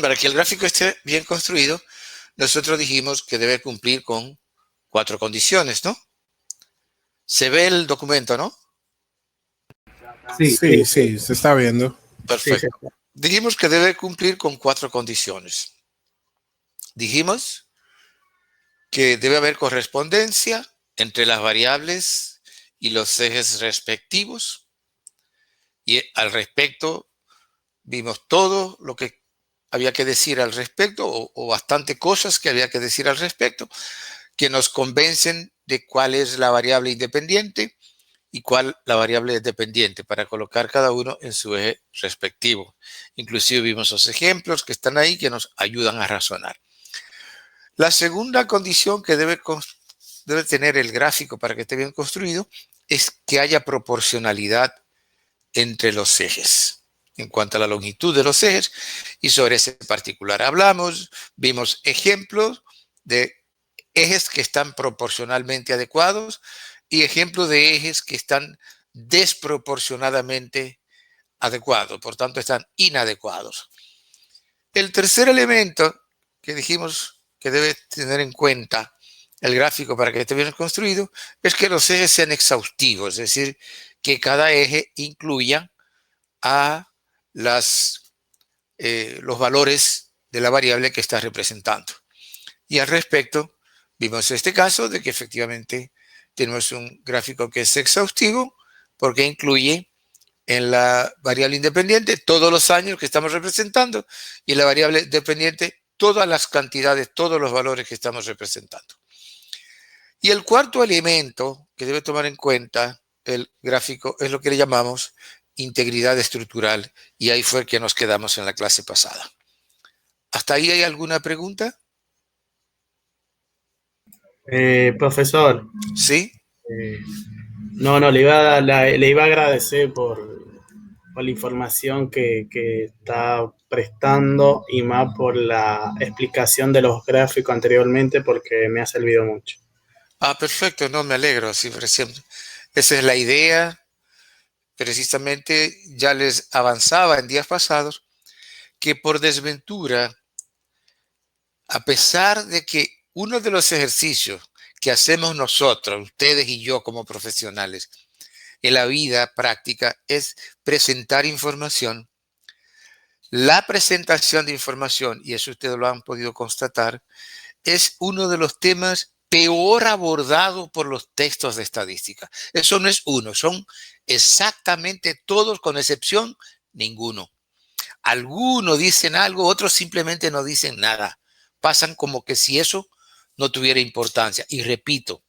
Para que el gráfico esté bien construido, nosotros dijimos que debe cumplir con 4 condiciones, ¿no? Se ve el documento, ¿no? Sí, se está viendo. Perfecto. Sí. Dijimos que debe cumplir con 4 condiciones. Dijimos que debe haber correspondencia entre las variables y los ejes respectivos. Y al respecto, vimos todo lo que había que decir al respecto, o bastante cosas que había que decir al respecto, que nos convencen de cuál es la variable independiente y cuál la variable dependiente para colocar cada uno en su eje respectivo. Inclusive vimos los ejemplos que están ahí que nos ayudan a razonar. La segunda condición que debe tener el gráfico para que esté bien construido es que haya proporcionalidad entre los ejes en cuanto a la longitud de los ejes, y sobre ese particular hablamos, vimos ejemplos de ejes que están proporcionalmente adecuados y ejemplos de ejes que están desproporcionadamente adecuados, por tanto están inadecuados. El tercer elemento que dijimos que debe tener en cuenta el gráfico para que esté bien construido es que los ejes sean exhaustivos, es decir, que cada eje incluya a los valores de la variable que está representando. Y al respecto, vimos este caso de que efectivamente tenemos un gráfico que es exhaustivo porque incluye en la variable independiente todos los años que estamos representando y en la variable dependiente todas las cantidades, todos los valores que estamos representando. Y el cuarto elemento que debe tomar en cuenta el gráfico es lo que le llamamos integridad estructural, y ahí fue que nos quedamos en la clase pasada. ¿Hasta ahí hay alguna pregunta? Profesor. ¿Sí? No, le iba a agradecer por la información que está prestando y más por la explicación de los gráficos anteriormente porque me ha servido mucho. Ah, perfecto, no, me alegro. Sí, esa es la idea. Precisamente ya les avanzaba en días pasados que por desventura, a pesar de que uno de los ejercicios que hacemos nosotros, ustedes y yo como profesionales, en la vida práctica es presentar información, la presentación de información, y eso ustedes lo han podido constatar, es uno de los temas peor abordado por los textos de estadística. Eso no es uno, son exactamente todos, con excepción ninguno. Algunos dicen algo, otros simplemente no dicen nada. Pasan como que si eso no tuviera importancia. Y repito,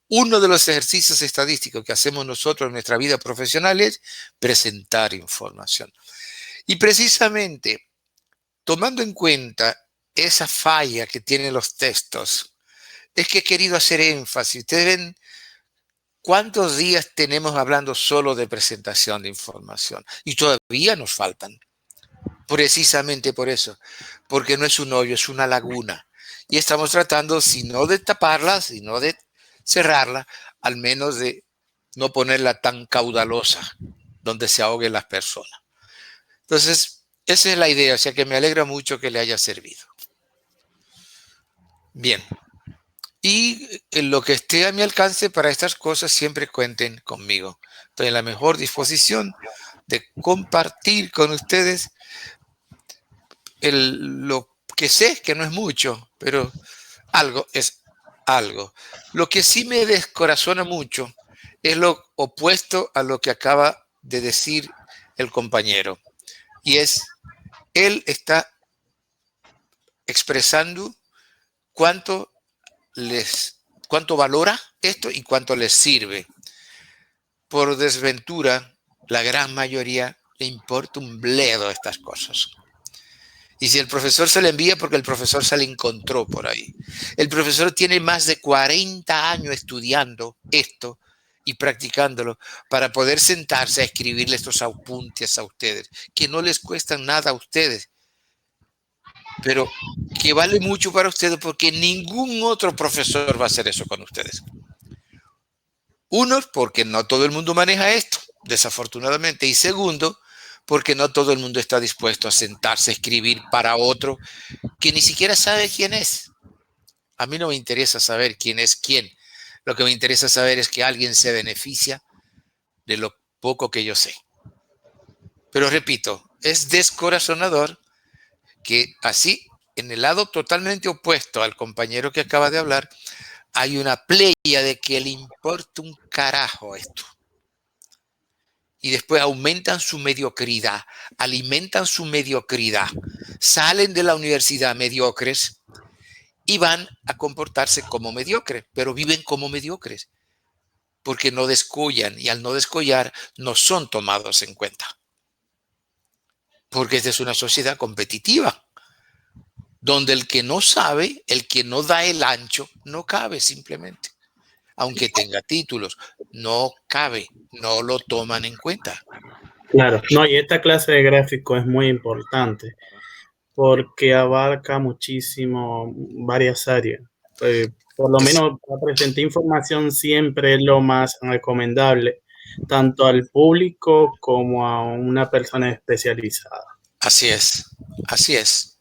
uno de los ejercicios estadísticos que hacemos nosotros en nuestra vida profesional es presentar información. Y precisamente, tomando en cuenta esa falla que tienen los textos, es que he querido hacer énfasis. Ustedes ven cuántos días tenemos hablando solo de presentación de información y todavía nos faltan. Precisamente por eso, porque no es un hoyo, es una laguna. Y estamos tratando, si no de taparla, si no de cerrarla, al menos de no ponerla tan caudalosa, donde se ahoguen las personas. Entonces, esa es la idea, o sea que me alegra mucho que le haya servido. Bien. Y en lo que esté a mi alcance para estas cosas, siempre cuenten conmigo. Estoy en la mejor disposición de compartir con ustedes lo que sé, que no es mucho, pero algo es algo. Lo que sí me descorazona mucho es lo opuesto a lo que acaba de decir el compañero. Y es, él está expresando cuánto valora esto y cuánto les sirve. Por desventura, la gran mayoría le importa un bledo estas cosas. Y si el profesor se le envía, porque el profesor se le encontró por ahí. El profesor tiene más de 40 años estudiando esto y practicándolo para poder sentarse a escribirle estos apuntes a ustedes, que no les cuestan nada a ustedes, pero que vale mucho para ustedes porque ningún otro profesor va a hacer eso con ustedes. Uno, porque no todo el mundo maneja esto, desafortunadamente. Y segundo, porque no todo el mundo está dispuesto a sentarse a escribir para otro que ni siquiera sabe quién es. A mí no me interesa saber quién es quién. Lo que me interesa saber es que alguien se beneficia de lo poco que yo sé. Pero repito, es descorazonador que así, en el lado totalmente opuesto al compañero que acaba de hablar, hay una playa de que le importa un carajo esto. Y después aumentan su mediocridad, alimentan su mediocridad, salen de la universidad mediocres y van a comportarse como mediocres, pero viven como mediocres, porque no descollan, y al no descollar no son tomados en cuenta. Porque esta es una sociedad competitiva, donde el que no sabe, el que no da el ancho, no cabe simplemente. Aunque tenga títulos, no cabe, no lo toman en cuenta. Claro, no, y esta clase de gráfico es muy importante porque abarca muchísimo varias áreas. Por lo menos para presentar información siempre es lo más recomendable, tanto al público como a una persona especializada. Así es, así es.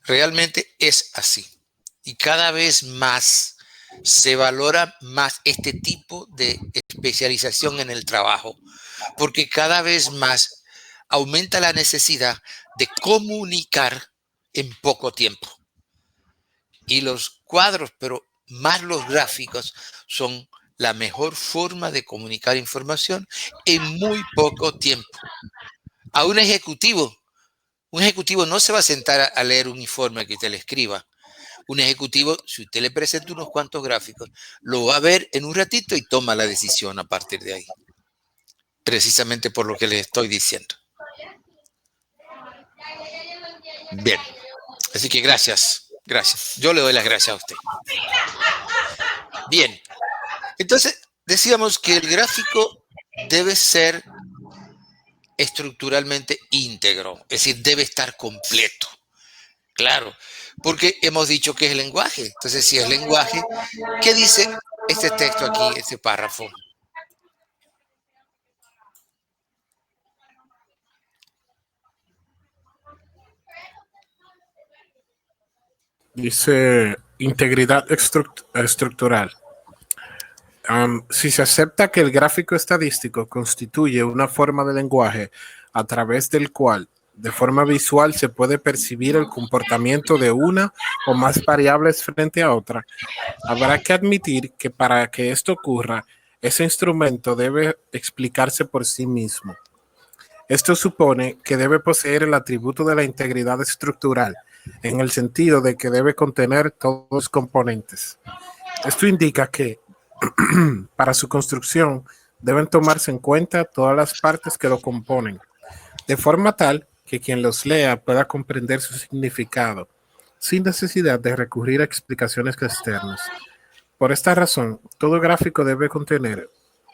Realmente es así. Y cada vez más se valora más este tipo de especialización en el trabajo, porque cada vez más aumenta la necesidad de comunicar en poco tiempo. Y los cuadros, pero más los gráficos, son la mejor forma de comunicar información en muy poco tiempo. A un ejecutivo no se va a sentar a leer un informe que usted le escriba. Un ejecutivo, si usted le presenta unos cuantos gráficos, lo va a ver en un ratito y toma la decisión a partir de ahí. Precisamente por lo que le estoy diciendo. Bien. Así que gracias. Gracias. Yo le doy las gracias a usted. Bien. Entonces, decíamos que el gráfico debe ser estructuralmente íntegro, es decir, debe estar completo. Claro, porque hemos dicho que es lenguaje. Entonces, si es lenguaje, ¿qué dice este texto aquí, este párrafo? Dice integridad estructural. Si se acepta que el gráfico estadístico constituye una forma de lenguaje a través del cual de forma visual se puede percibir el comportamiento de una o más variables frente a otra, habrá que admitir que para que esto ocurra, ese instrumento debe explicarse por sí mismo. Esto supone que debe poseer el atributo de la integridad estructural, en el sentido de que debe contener todos los componentes. Esto indica que para su construcción deben tomarse en cuenta todas las partes que lo componen, de forma tal que quien los lea pueda comprender su significado, sin necesidad de recurrir a explicaciones externas. Por esta razón, todo gráfico debe contener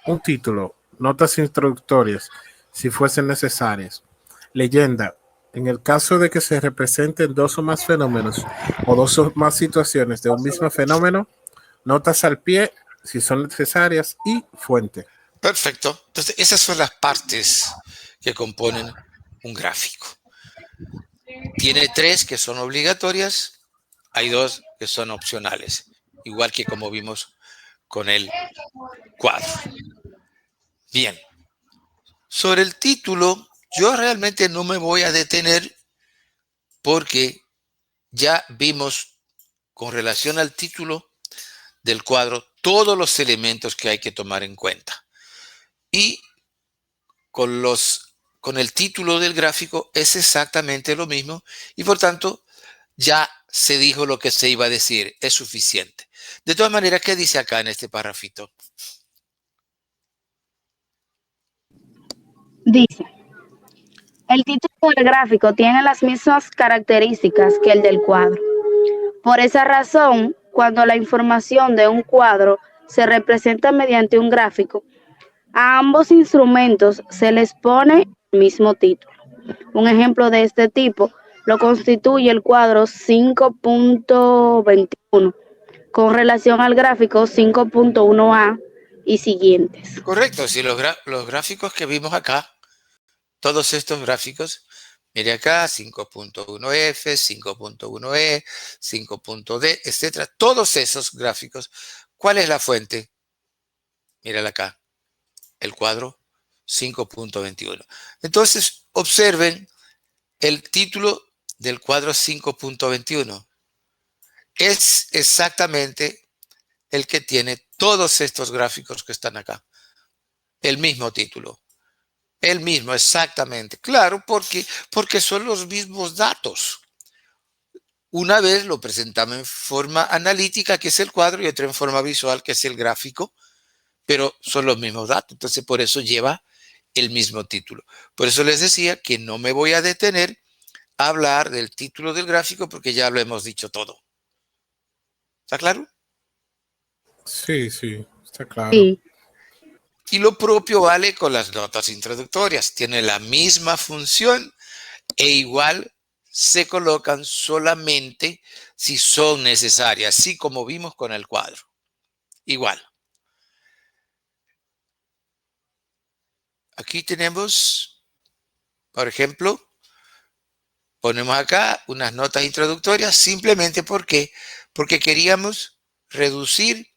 un título, notas introductorias, si fuesen necesarias, leyenda, en el caso de que se representen dos o más fenómenos o dos o más situaciones de un mismo fenómeno, notas al pie, si son necesarias, y fuente. Perfecto. Entonces, esas son las partes que componen un gráfico. Tiene 3 que son obligatorias, hay 2 que son opcionales, igual que como vimos con el cuadro. Bien. Sobre el título, yo realmente no me voy a detener porque ya vimos con relación al título del cuadro todos los elementos que hay que tomar en cuenta. Y con el título del gráfico es exactamente lo mismo y por tanto ya se dijo lo que se iba a decir, es suficiente. De todas maneras, ¿qué dice acá en este párrafito? Dice, el título del gráfico tiene las mismas características que el del cuadro. Por esa razón, cuando la información de un cuadro se representa mediante un gráfico, a ambos instrumentos se les pone el mismo título. Un ejemplo de este tipo lo constituye el cuadro 5.21 con relación al gráfico 5.1a y siguientes. Correcto, si los gráficos que vimos acá todos estos gráficos, mire acá, 5.1F, 5.1E, 5.D, etcétera, todos esos gráficos, ¿cuál es la fuente? Mírala acá, el cuadro 5.21. Entonces, observen el título del cuadro 5.21. Es exactamente el que tiene todos estos gráficos que están acá. El mismo título. El mismo, exactamente. Claro, porque son los mismos datos. Una vez lo presentamos en forma analítica, que es el cuadro, y otra en forma visual, que es el gráfico, pero son los mismos datos. Entonces, por eso lleva el mismo título. Por eso les decía que no me voy a detener a hablar del título del gráfico, porque ya lo hemos dicho todo. ¿Está claro? Sí, sí, está claro. Sí. Y lo propio vale con las notas introductorias. Tiene la misma función e igual se colocan solamente si son necesarias, así como vimos con el cuadro. Igual. Aquí tenemos, por ejemplo, ponemos acá unas notas introductorias simplemente porque queríamos reducir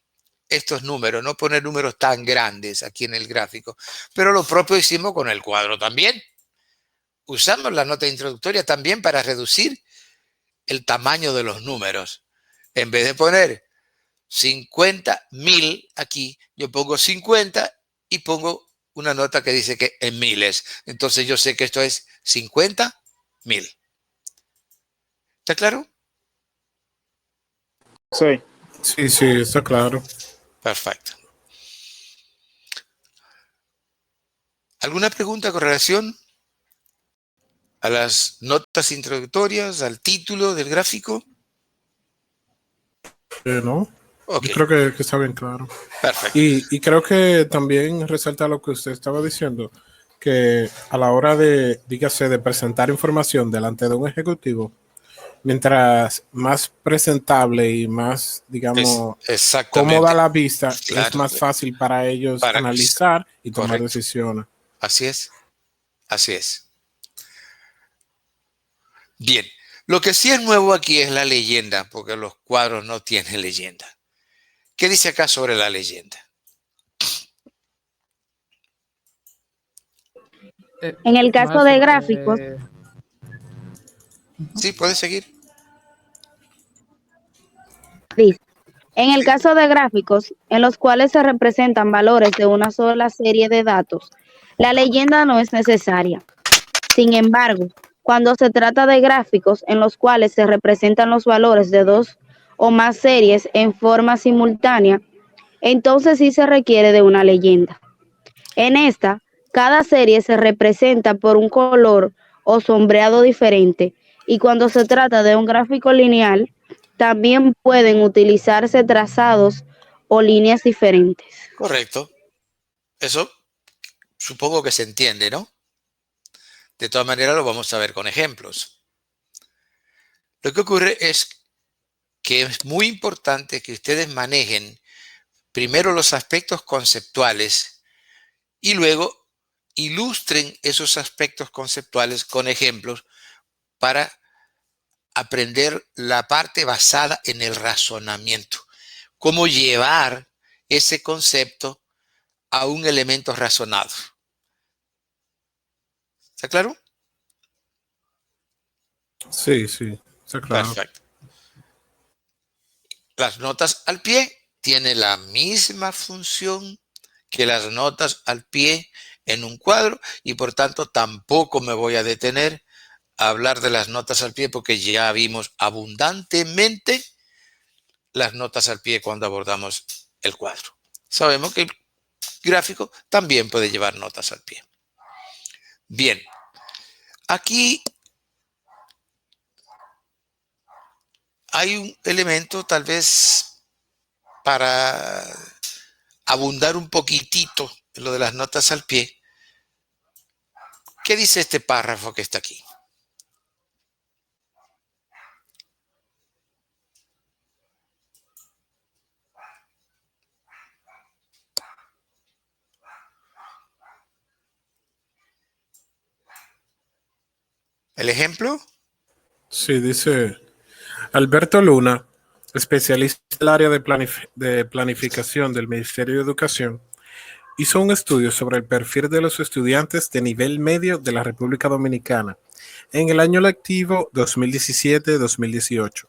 estos números, no poner números tan grandes aquí en el gráfico. Pero lo propio hicimos con el cuadro también. Usamos la nota introductoria también para reducir el tamaño de los números. En vez de poner 50.000 aquí, yo pongo 50 y pongo una nota que dice que en miles. Entonces yo sé que esto es 50.000. ¿Está claro? Sí. Sí, sí, está claro. Perfecto. ¿Alguna pregunta con relación a las notas introductorias, al título del gráfico? ¿No? Ok, Yo creo que está bien claro. perfecto. Y creo que también resalta lo que usted estaba diciendo, que a la hora de, dígase, de presentar información delante de un ejecutivo, mientras más presentable y más, Es digamos, cómoda exactamente. la vista, es Claro, más fácil para ellos para, analizar y tomar correcto. decisiones. Así es, así es. Bien, lo que sí es nuevo aquí es la leyenda, porque los cuadros no tienen leyenda. ¿Qué dice acá sobre la leyenda? En el caso de Maestro, gráficos, Sí, puedes seguir. dice, en el caso de gráficos en los cuales se representan valores de una sola serie de datos, la leyenda no es necesaria. Sin embargo, cuando se trata de gráficos en los cuales se representan los valores de dos o más series en forma simultánea, entonces sí se requiere de una leyenda. En esta, cada serie se representa por un color o sombreado diferente, y cuando se trata de un gráfico lineal, también pueden utilizarse trazados o líneas diferentes. Correcto. Eso supongo que se entiende, ¿no? De todas maneras lo vamos a ver con ejemplos. Lo que ocurre es que es muy importante que ustedes manejen primero los aspectos conceptuales y luego ilustren esos aspectos conceptuales con ejemplos para aprender la parte basada en el razonamiento. Cómo llevar ese concepto a un elemento razonado. ¿Está claro? Sí, sí, está claro. Perfecto. Las notas al pie tienen la misma función que las notas al pie en un cuadro y por tanto tampoco me voy a detener a hablar de las notas al pie porque ya vimos abundantemente las notas al pie cuando abordamos el cuadro. Sabemos que el gráfico también puede llevar notas al pie. Bien, aquí hay un elemento tal vez para abundar un poquitito en lo de las notas al pie. ¿Qué dice este párrafo que está aquí? ¿El ejemplo? Sí, dice Alberto Luna, especialista en el área de planificación del Ministerio de Educación, hizo un estudio sobre el perfil de los estudiantes de nivel medio de la República Dominicana en el año lectivo 2017-2018.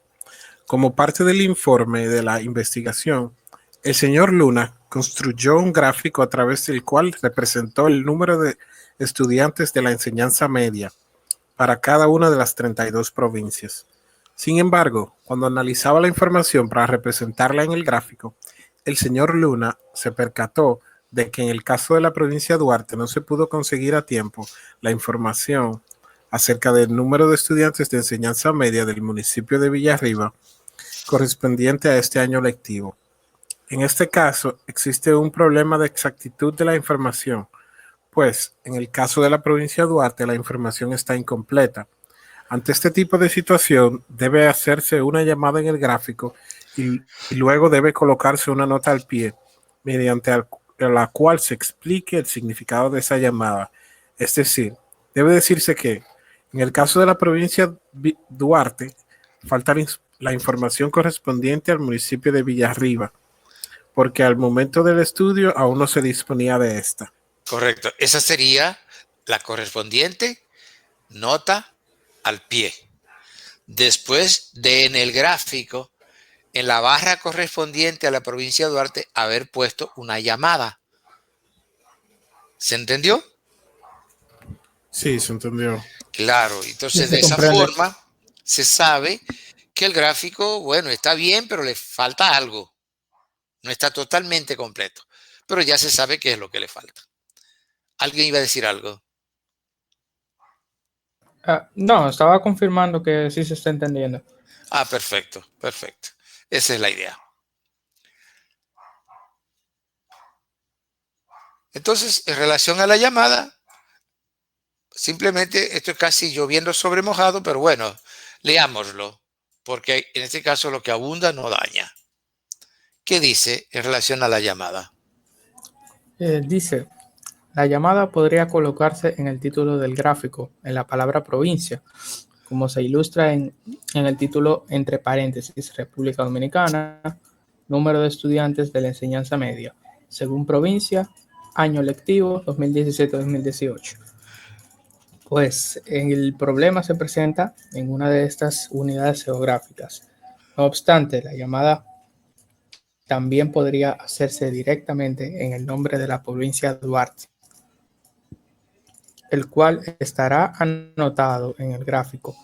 Como parte del informe de la investigación, el señor Luna construyó un gráfico a través del cual representó el número de estudiantes de la enseñanza media para cada una de las 32 provincias. Sin embargo, cuando analizaba la información para representarla en el gráfico, el señor Luna se percató de que en el caso de la provincia de Duarte no se pudo conseguir a tiempo la información acerca del número de estudiantes de enseñanza media del municipio de Villarriba correspondiente a este año lectivo. En este caso, existe un problema de exactitud de la información, pues en el caso de la provincia de Duarte la información está incompleta. Ante este tipo de situación, debe hacerse una llamada en el gráfico y luego debe colocarse una nota al pie, mediante la cual se explique el significado de esa llamada. Es decir, debe decirse que en el caso de la provincia de Duarte, falta la información correspondiente al municipio de Villarriba, porque al momento del estudio aún no se disponía de esta. Correcto. Esa sería la correspondiente nota al pie. Después de en el gráfico, en la barra correspondiente a la provincia de Duarte, haber puesto una llamada. ¿Se entendió? Sí, se entendió. Claro. Entonces, de esa forma, se sabe que el gráfico, bueno, está bien, pero le falta algo. No está totalmente completo. Pero ya se sabe qué es lo que le falta. ¿Alguien iba a decir algo? No, estaba confirmando que sí se está entendiendo. Ah, perfecto, perfecto. Esa es la idea. Entonces, en relación a la llamada, simplemente esto es casi lloviendo sobre mojado, pero bueno, leámoslo, porque en este caso lo que abunda no daña. ¿Qué dice en relación a la llamada? Dice, la llamada podría colocarse en el título del gráfico, en la palabra provincia, como se ilustra en el título entre paréntesis, República Dominicana, número de estudiantes de la enseñanza media, según provincia, año lectivo 2017-2018. Pues el problema se presenta en una de estas unidades geográficas. No obstante, la llamada también podría hacerse directamente en el nombre de la provincia de Duarte, el cual estará anotado en el gráfico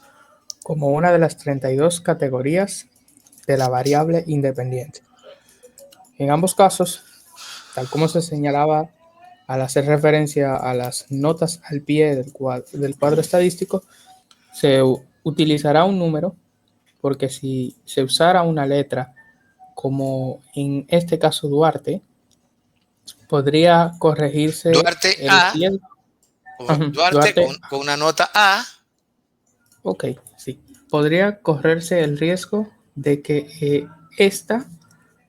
como una de las 32 categorías de la variable independiente. En ambos casos, tal como se señalaba al hacer referencia a las notas al pie del cuadro estadístico, se utilizará un número, porque si se usara una letra, como en este caso Duarte, podría corregirse Duarte el A, riesgo. Duarte con una nota A. Ok, sí. Podría correrse el riesgo de que esta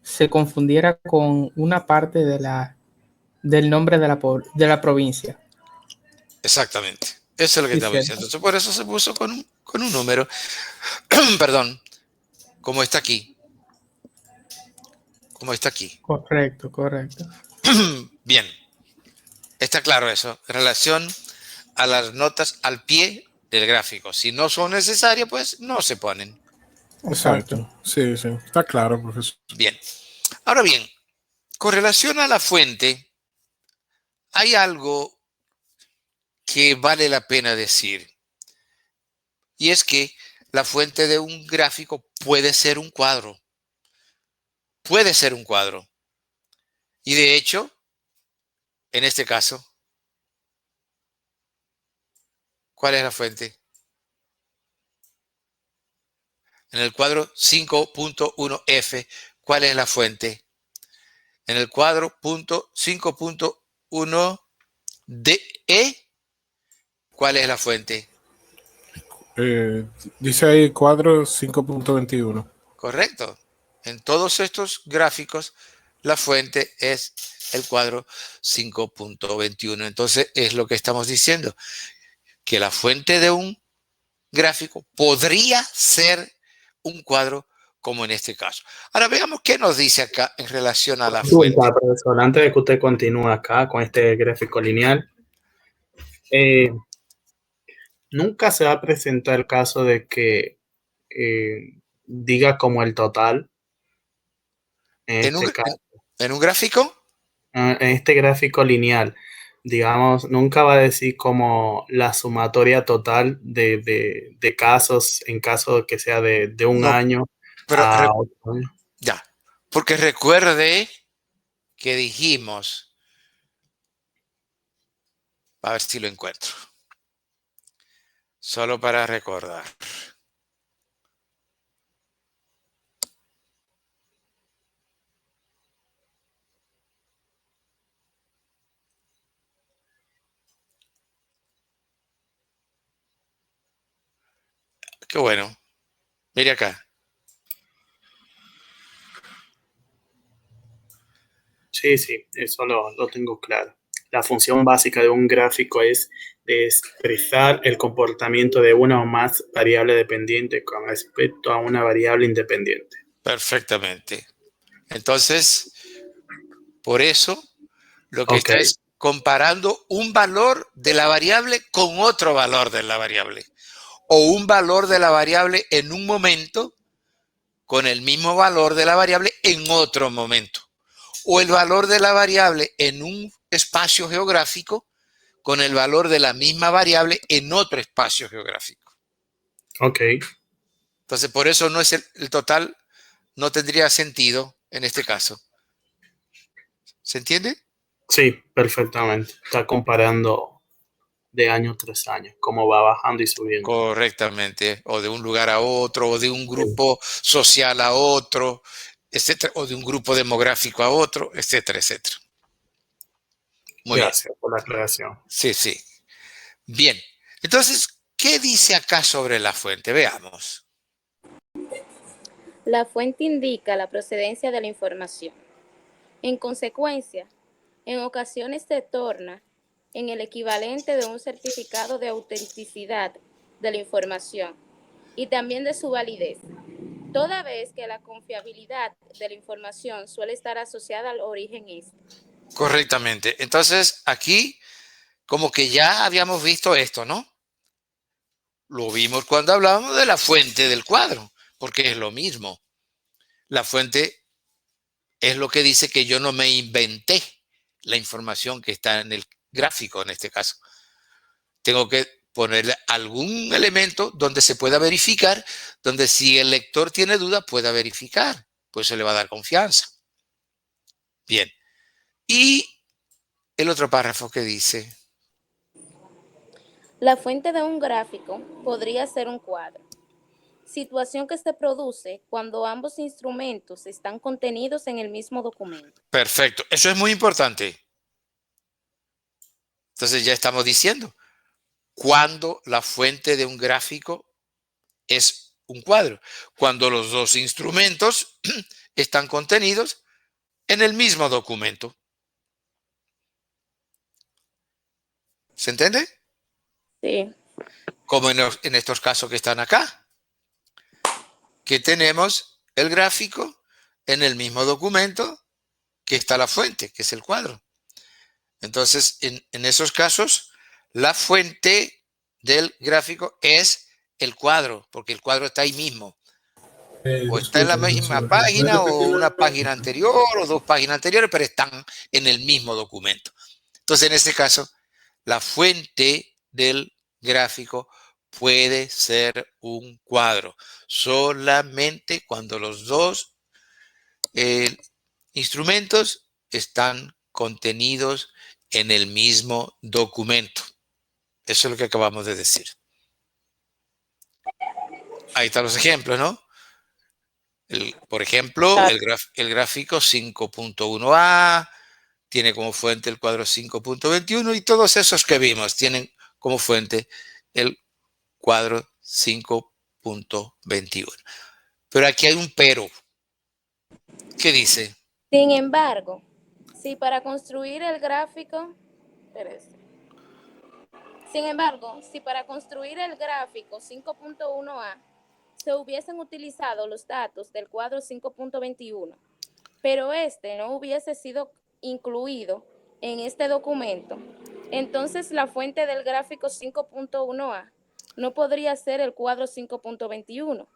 se confundiera con una parte del nombre de la provincia. Exactamente. Eso es lo que Sí, estamos cierto. diciendo. Entonces, por eso se puso con un número. Perdón, como está aquí. Como está aquí. Correcto, correcto. Bien. Está claro eso. En relación a las notas al pie del gráfico. Si no son necesarias, pues no se ponen. Exacto. Sí, sí. Está claro, profesor. Bien. Ahora bien, con relación a la fuente, hay algo que vale la pena decir. Y es que la fuente de un gráfico puede ser un cuadro. Puede ser un cuadro. Y de hecho, en este caso, ¿cuál es la fuente? En el cuadro 5.1F, ¿cuál es la fuente? En el cuadro 5.1DE, ¿cuál es la fuente? Dice ahí cuadro 5.21. Correcto. En todos estos gráficos, la fuente es el cuadro 5.21. Entonces, es lo que estamos diciendo, que la fuente de un gráfico podría ser un cuadro como en este caso. Ahora veamos qué nos dice acá en relación a la fuente. Profesor, antes de que usted continúe acá con este gráfico lineal, nunca se va a presentar el caso de que diga como el total en ¿En un, este caso. en un gráfico? En este gráfico lineal, digamos, nunca va a decir como la sumatoria total de casos en caso de que sea de un No, año pero a otro año. ya, porque recuerde que dijimos, a ver si lo encuentro, solo para recordar. Qué bueno. Mire acá. Sí, eso lo tengo claro. La función básica de un gráfico es expresar el comportamiento de una o más variables dependientes con respecto a una variable independiente. Perfectamente. Entonces, por eso, lo que Ok, está es comparando un valor de la variable con otro valor de la variable. O un valor de la variable en un momento con el mismo valor de la variable en otro momento. O el valor de la variable en un espacio geográfico con el valor de la misma variable en otro espacio geográfico. ok. Entonces, por eso no es el total, no tendría sentido en este caso. ¿Se entiende? Sí, perfectamente. Está comparando de año tras año, cómo va bajando y subiendo. Correctamente. O de un lugar a otro, o de un Sí. grupo social a otro, etcétera, o de un grupo demográfico a otro, etcétera, etcétera. Muy bien. Gracias por la aclaración. Sí, sí. Bien. Entonces, ¿qué dice acá sobre la fuente? Veamos. La fuente indica la procedencia de la información. En consecuencia, en ocasiones se torna en el equivalente de un certificado de autenticidad de la información y también de su validez, toda vez que la confiabilidad de la información suele estar asociada al origen este. Correctamente. Entonces, aquí como que ya habíamos visto esto, ¿no? Lo vimos cuando hablábamos de la fuente del cuadro, porque es lo mismo. La fuente es lo que dice que yo no me inventé la información que está en el gráfico, en este caso. Tengo que ponerle algún elemento donde se pueda verificar, donde si el lector tiene duda pueda verificar, pues se le va a dar confianza. Bien. Y el otro párrafo que dice, La fuente de un gráfico podría ser un cuadro, situación que se produce cuando ambos instrumentos están contenidos en el mismo documento. perfecto, eso es muy importante. Entonces ya estamos diciendo, cuando la fuente de un gráfico es un cuadro, cuando los dos instrumentos están contenidos en el mismo documento. ¿Se entiende? Sí. Como en estos casos que están acá, que tenemos el gráfico en el mismo documento que está la fuente, que es el cuadro. Entonces, en esos casos, la fuente del gráfico es el cuadro, porque el cuadro está ahí mismo. O está en la misma página, o una página anterior, o dos páginas anteriores, pero están en el mismo documento. Entonces, en este caso, la fuente del gráfico puede ser un cuadro, solamente cuando los dos instrumentos están contenidos en el mismo documento. Eso es lo que acabamos de decir. Ahí están los ejemplos, ¿no? Por ejemplo, el gráfico 5.1a tiene como fuente el cuadro 5.21 y todos esos que vimos tienen como fuente el cuadro 5.21. Pero aquí hay un pero. ¿Qué dice? Sin embargo, si para construir el gráfico, Sin embargo, si para construir el gráfico 5.1a se hubiesen utilizado los datos del cuadro 5.21, pero este no hubiese sido incluido en este documento, entonces la fuente del gráfico 5.1a no podría ser el cuadro 5.21,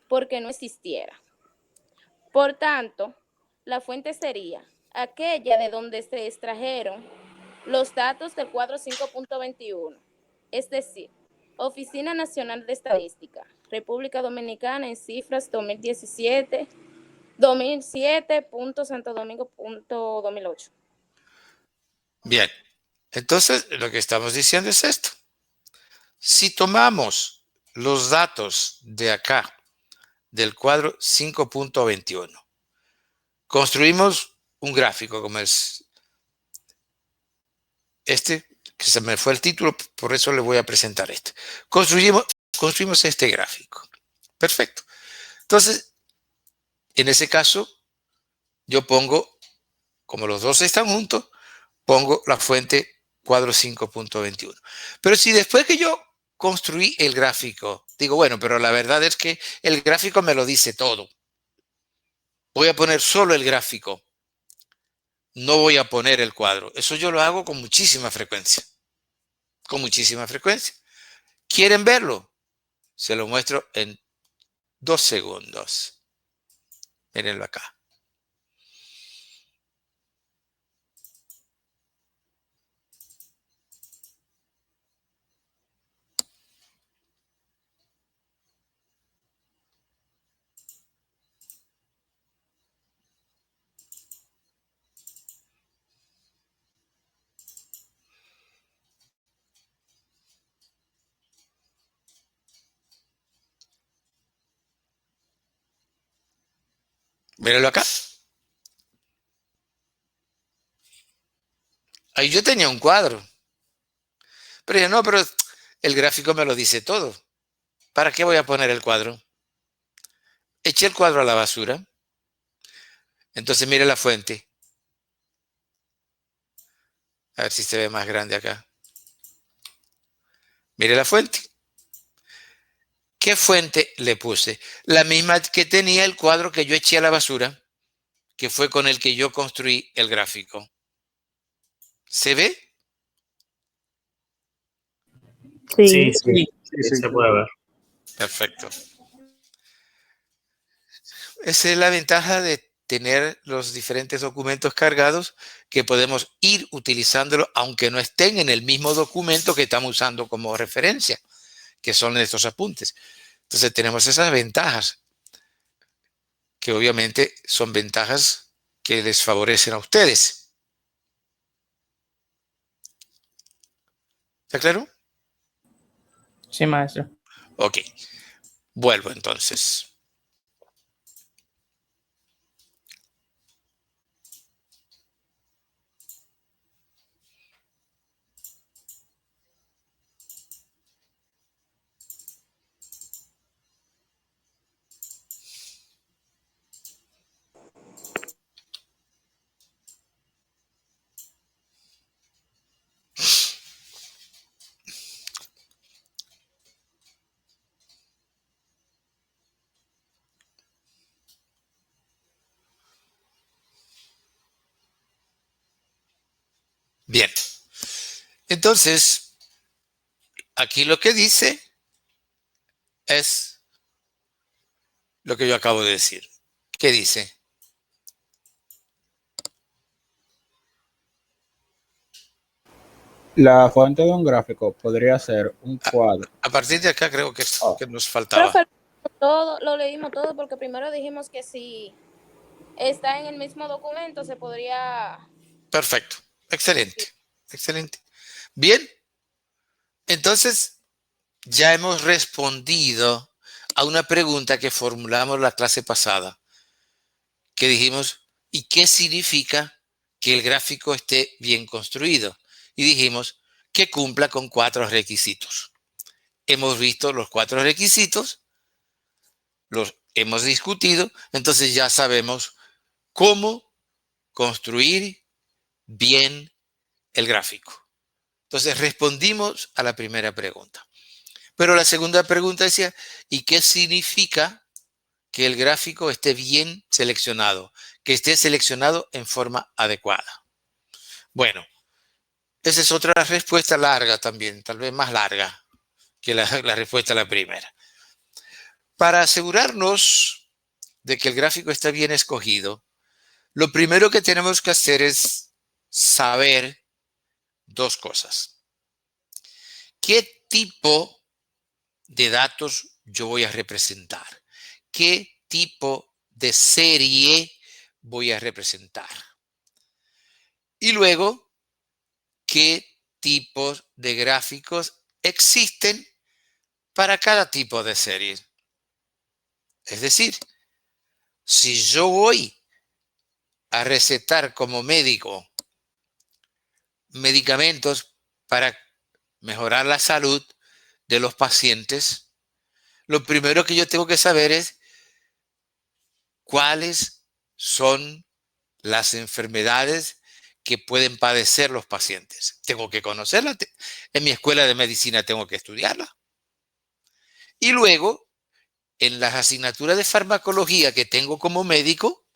porque no existiera. Por tanto, la fuente sería aquella de donde se extrajeron los datos del cuadro 5.21, es decir, Oficina Nacional de Estadística, República Dominicana en cifras 2017, 2007.santodomingo.2008. Bien, entonces lo que estamos diciendo es esto. Si tomamos los datos de acá, del cuadro 5.21, construimos un gráfico como es este, que se me fue el título, por eso le voy a presentar este. Construimos este gráfico. Perfecto. Entonces, en ese caso, yo pongo, como los dos están juntos, pongo la fuente cuadro 5.21. Pero si después que yo construí el gráfico, digo, bueno, pero la verdad es que el gráfico me lo dice todo. Voy a poner solo el gráfico. No voy a poner el cuadro. Eso yo lo hago con muchísima frecuencia. Con muchísima frecuencia. ¿Quieren verlo? Se lo muestro en 2 segundos. Mírenlo acá. Mírenlo acá. Ahí yo tenía un cuadro. Pero yo no, pero el gráfico me lo dice todo. ¿Para qué voy a poner el cuadro? Eché el cuadro a la basura. Entonces mire la fuente. A ver si se ve más grande acá. Mire la fuente. ¿Qué fuente le puse? La misma que tenía el cuadro que yo eché a la basura, que fue con el que yo construí el gráfico. ¿Se ve? Sí, Sí. se puede ver. Perfecto. Esa es la ventaja de tener los diferentes documentos cargados, que podemos ir utilizándolo aunque no estén en el mismo documento que estamos usando como referencia, que son estos apuntes. Entonces tenemos esas ventajas, que obviamente son ventajas que les favorecen a ustedes. ¿Está claro? Sí, maestro. Ok. Vuelvo entonces. Bien. Entonces, aquí lo que dice es lo que yo acabo de decir. ¿Qué dice? La fuente de un gráfico podría ser un cuadro. A partir de acá creo que nos faltaba. Profe, todo, lo leímos todo porque primero dijimos que si está en el mismo documento se podría... Perfecto. Excelente. Excelente. Bien. Entonces, ya hemos respondido a una pregunta que formulamos la clase pasada, que dijimos, ¿y qué significa que el gráfico esté bien construido? Y dijimos que cumpla con 4 requisitos. Hemos visto los 4 requisitos, los hemos discutido, entonces ya sabemos cómo construir bien el gráfico. Entonces respondimos a la primera pregunta. Pero la segunda pregunta decía, ¿y qué significa que el gráfico esté bien seleccionado? Que esté seleccionado en forma adecuada. Bueno, esa es otra respuesta larga también, tal vez más larga que la respuesta a la primera. Para asegurarnos de que el gráfico está bien escogido, lo primero que tenemos que hacer es saber dos cosas. ¿Qué tipo de datos yo voy a representar? ¿Qué tipo de serie voy a representar? Y luego, ¿qué tipos de gráficos existen para cada tipo de serie? Es decir, si yo voy a recetar como médico medicamentos para mejorar la salud de los pacientes, lo primero que yo tengo que saber es cuáles son las enfermedades que pueden padecer los pacientes. Tengo que conocerlas. En mi escuela de medicina tengo que estudiarla. Y luego, en las asignaturas de farmacología que tengo como médico,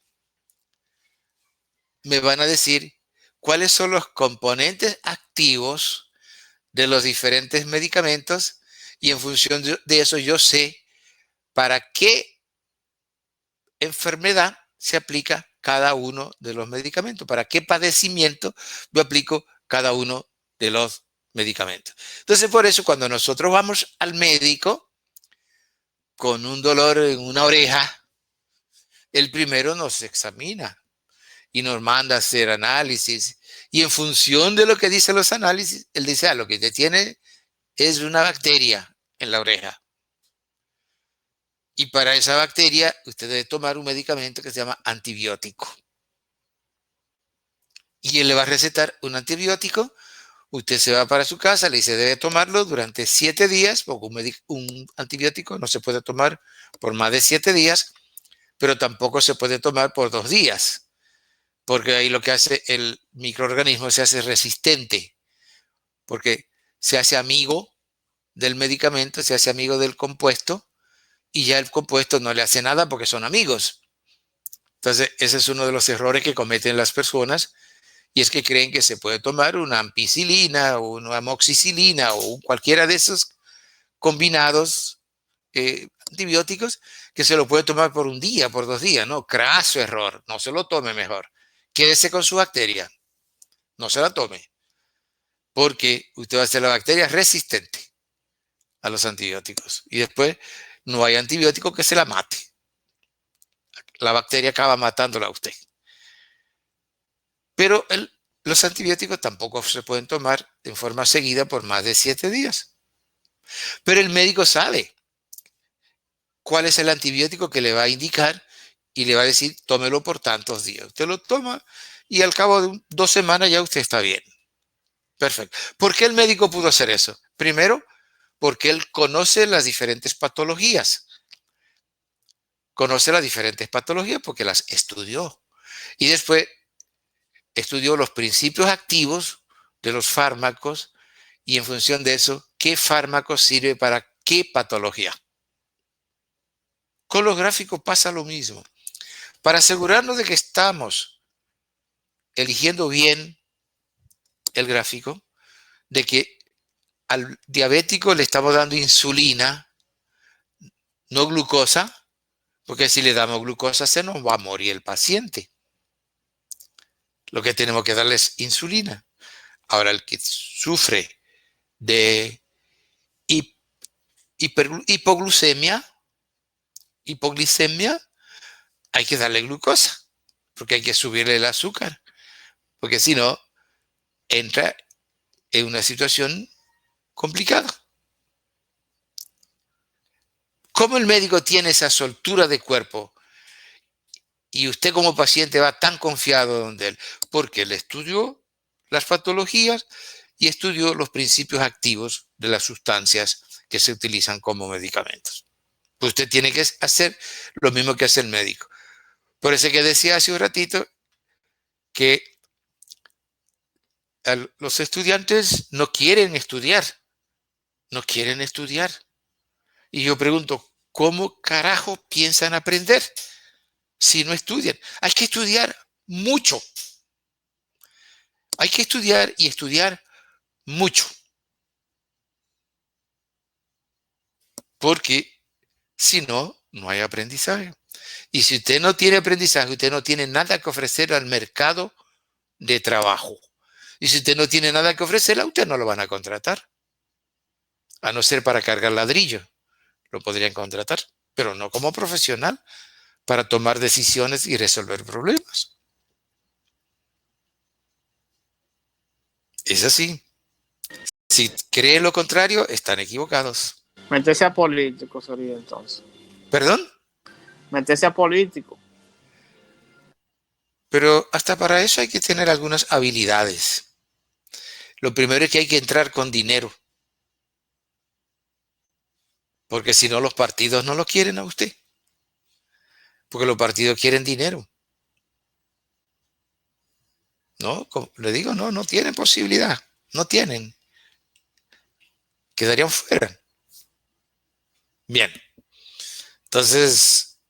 me van a decir cuáles son los componentes activos de los diferentes medicamentos y en función de eso yo sé para qué enfermedad se aplica cada uno de los medicamentos, para qué padecimiento yo aplico cada uno de los medicamentos. Entonces, por eso cuando nosotros vamos al médico con un dolor en una oreja, el primero nos examina y nos manda a hacer análisis. Y en función de lo que dicen los análisis, él dice, lo que te tiene es una bacteria en la oreja. Y para esa bacteria, usted debe tomar un medicamento que se llama antibiótico. Y él le va a recetar un antibiótico. Usted se va para su casa, le dice, debe tomarlo durante 7 días, porque un antibiótico no se puede tomar por más de 7 días, pero tampoco se puede tomar por 2 días, porque ahí lo que hace el microorganismo se hace resistente, porque se hace amigo del medicamento, se hace amigo del compuesto, y ya el compuesto no le hace nada porque son amigos. Entonces, ese es uno de los errores que cometen las personas, y es que creen que se puede tomar una ampicilina o una amoxicilina o cualquiera de esos combinados antibióticos que se lo puede tomar por un día, por 2 días. No, craso error. No se lo tome mejor. Quédese con su bacteria. No se la tome. Porque usted va a hacer la bacteria resistente a los antibióticos. Y después no hay antibiótico que se la mate. La bacteria acaba matándola a usted. Pero los antibióticos tampoco se pueden tomar en forma seguida por más de 7 días. Pero el médico sabe cuál es el antibiótico que le va a indicar y le va a decir, tómelo por tantos días. Usted lo toma y al cabo de 2 semanas ya usted está bien. Perfecto. ¿Por qué el médico pudo hacer eso? Primero, porque él conoce las diferentes patologías. Conoce las diferentes patologías porque las estudió. Y después estudió los principios activos de los fármacos y en función de eso, qué fármaco sirve para qué patología. Con los gráficos pasa lo mismo. Para asegurarnos de que estamos eligiendo bien el gráfico, de que al diabético le estamos dando insulina, no glucosa, porque si le damos glucosa se nos va a morir el paciente. Lo que tenemos que darle es insulina. Ahora, el que sufre de hipoglucemia, hay que darle glucosa, porque hay que subirle el azúcar, porque si no, entra en una situación complicada. ¿Cómo el médico tiene esa soltura de cuerpo y usted como paciente va tan confiado donde él? Porque él estudió las patologías y estudió los principios activos de las sustancias que se utilizan como medicamentos. Pues usted tiene que hacer lo mismo que hace el médico. Por eso que decía hace un ratito que los estudiantes no quieren estudiar. No quieren estudiar. Y yo pregunto, ¿cómo carajo piensan aprender si no estudian? Hay que estudiar mucho. Hay que estudiar y estudiar mucho. Porque si no, no hay aprendizaje. Y si usted no tiene aprendizaje, usted no tiene nada que ofrecer al mercado de trabajo. Y si usted no tiene nada que ofrecer, a usted no lo van a contratar. A no ser para cargar ladrillo. Lo podrían contratar, pero no como profesional para tomar decisiones y resolver problemas. Es así. Si creen lo contrario, están equivocados. Meterse a político sería entonces. ¿Perdón? Meterse a político. Pero hasta para eso hay que tener algunas habilidades. Lo primero es que hay que entrar con dinero. Porque si no, los partidos no lo quieren a usted. Porque los partidos quieren dinero. No, como le digo, no tienen posibilidad. No tienen. Quedarían fuera. Bien. Entonces,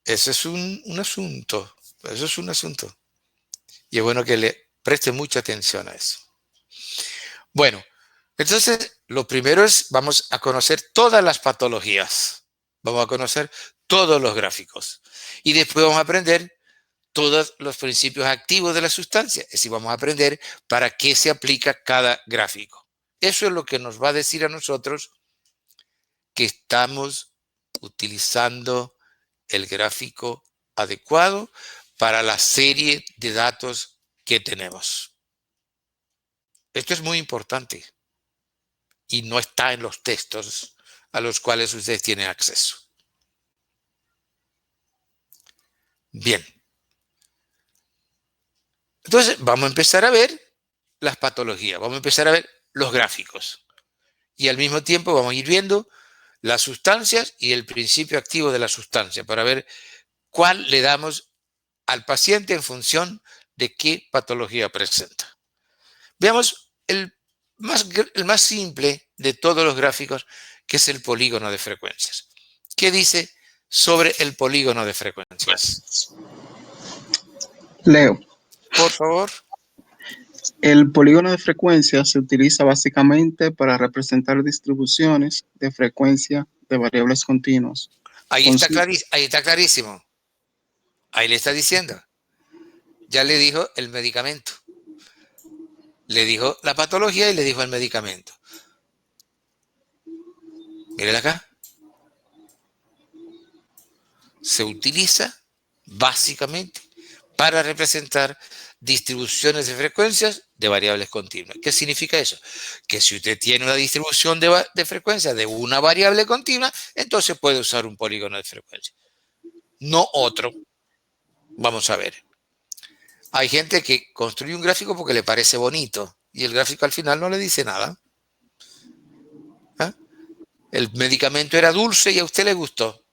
eso es un asunto. Eso es un asunto. Y es bueno que le preste mucha atención a eso. Bueno, entonces, lo primero es, vamos a conocer todas las patologías. Vamos a conocer todos los gráficos. Y después vamos a aprender todos los principios activos de la sustancia. Es decir, vamos a aprender para qué se aplica cada gráfico. Eso es lo que nos va a decir a nosotros que estamos utilizando el gráfico adecuado para la serie de datos que tenemos. Esto es muy importante y no está en los textos a los cuales ustedes tienen acceso. Bien. Entonces, vamos a empezar a ver las patologías, vamos a empezar a ver los gráficos. Y al mismo tiempo vamos a ir viendo las sustancias y el principio activo de la sustancia para ver cuál le damos al paciente en función de qué patología presenta. Veamos el más simple de todos los gráficos, que es el polígono de frecuencias. ¿Qué dice sobre el polígono de frecuencias? Leo. Por favor. El polígono de frecuencia se utiliza básicamente para representar distribuciones de frecuencia de variables continuas. Ahí está clarísimo. Ahí le está diciendo. Ya le dijo el medicamento. Le dijo la patología y le dijo el medicamento. Miren acá. Se utiliza básicamente para representar distribuciones de frecuencias de variables continuas. ¿Qué significa eso? Que si usted tiene una distribución de frecuencia de una variable continua, entonces puede usar un polígono de frecuencia. No otro. Vamos a ver. Hay gente que construye un gráfico porque le parece bonito y el gráfico al final no le dice nada. ¿Ah? El medicamento era dulce y a usted le gustó,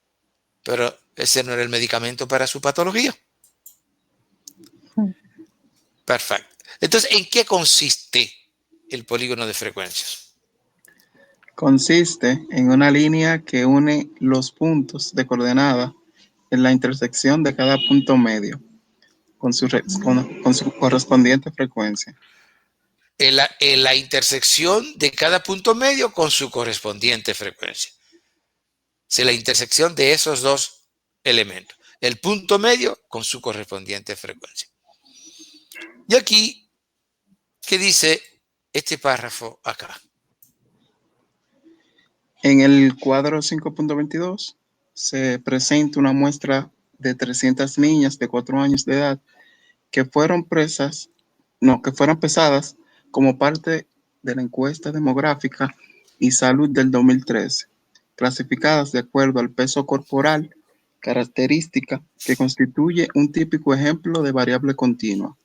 pero ese no era el medicamento para su patología. Perfecto. Entonces, ¿en qué consiste el polígono de frecuencias? Consiste en una línea que une los puntos de coordenada en la intersección de cada punto medio con su correspondiente frecuencia. En la intersección de cada punto medio con su correspondiente frecuencia. Es la intersección de esos dos elementos. El punto medio con su correspondiente frecuencia. Y aquí, ¿qué dice este párrafo acá? En el cuadro 5.22 se presenta una muestra de 300 niñas de 4 años de edad que fueron pesadas como parte de la encuesta demográfica y salud del 2013, clasificadas de acuerdo al peso corporal, característica que constituye un típico ejemplo de variable continua.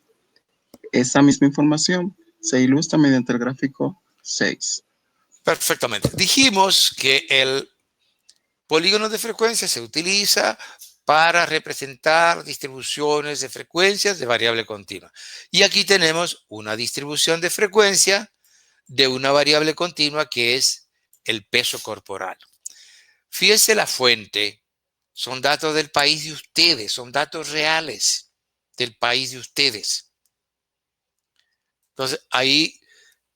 Esa misma información se ilustra mediante el gráfico 6. Perfectamente. Dijimos que el polígono de frecuencia se utiliza para representar distribuciones de frecuencias de variable continua. Y aquí tenemos una distribución de frecuencia de una variable continua que es el peso corporal. Fíjense la fuente, son datos del país de ustedes, son datos reales del país de ustedes. Entonces, ahí,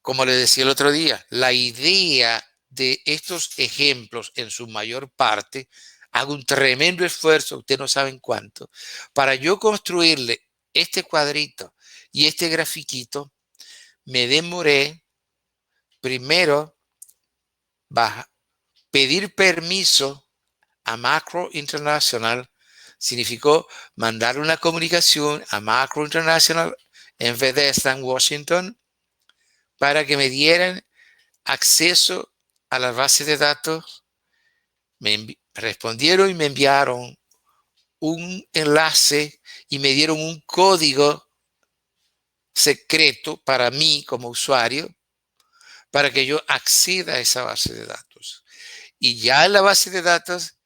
como les decía el otro día, la idea de estos ejemplos en su mayor parte, hago un tremendo esfuerzo, ustedes no saben cuánto, para yo construirle este cuadrito y este grafiquito, me demoré primero pedir permiso a Macro International. Significó mandar una comunicación a Macro International en vez de estar en Washington para que me dieran acceso a la base de datos. Me respondieron y me enviaron un enlace y me dieron un código secreto para mí como usuario para que yo acceda a esa base de datos. Y ya en la base de datos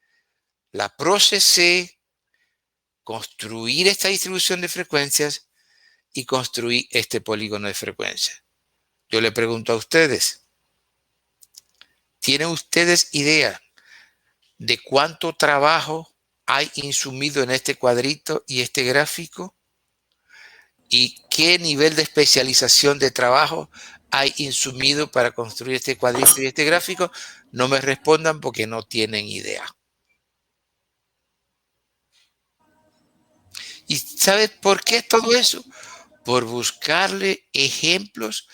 la procesé, construir esta distribución de frecuencias y construir este polígono de frecuencia. Yo le pregunto a ustedes, ¿tienen ustedes idea de cuánto trabajo hay insumido en este cuadrito y este gráfico? ¿Y qué nivel de especialización de trabajo hay insumido para construir este cuadrito y este gráfico? No me respondan porque no tienen idea. ¿Y sabes por qué todo eso? Por buscarle ejemplos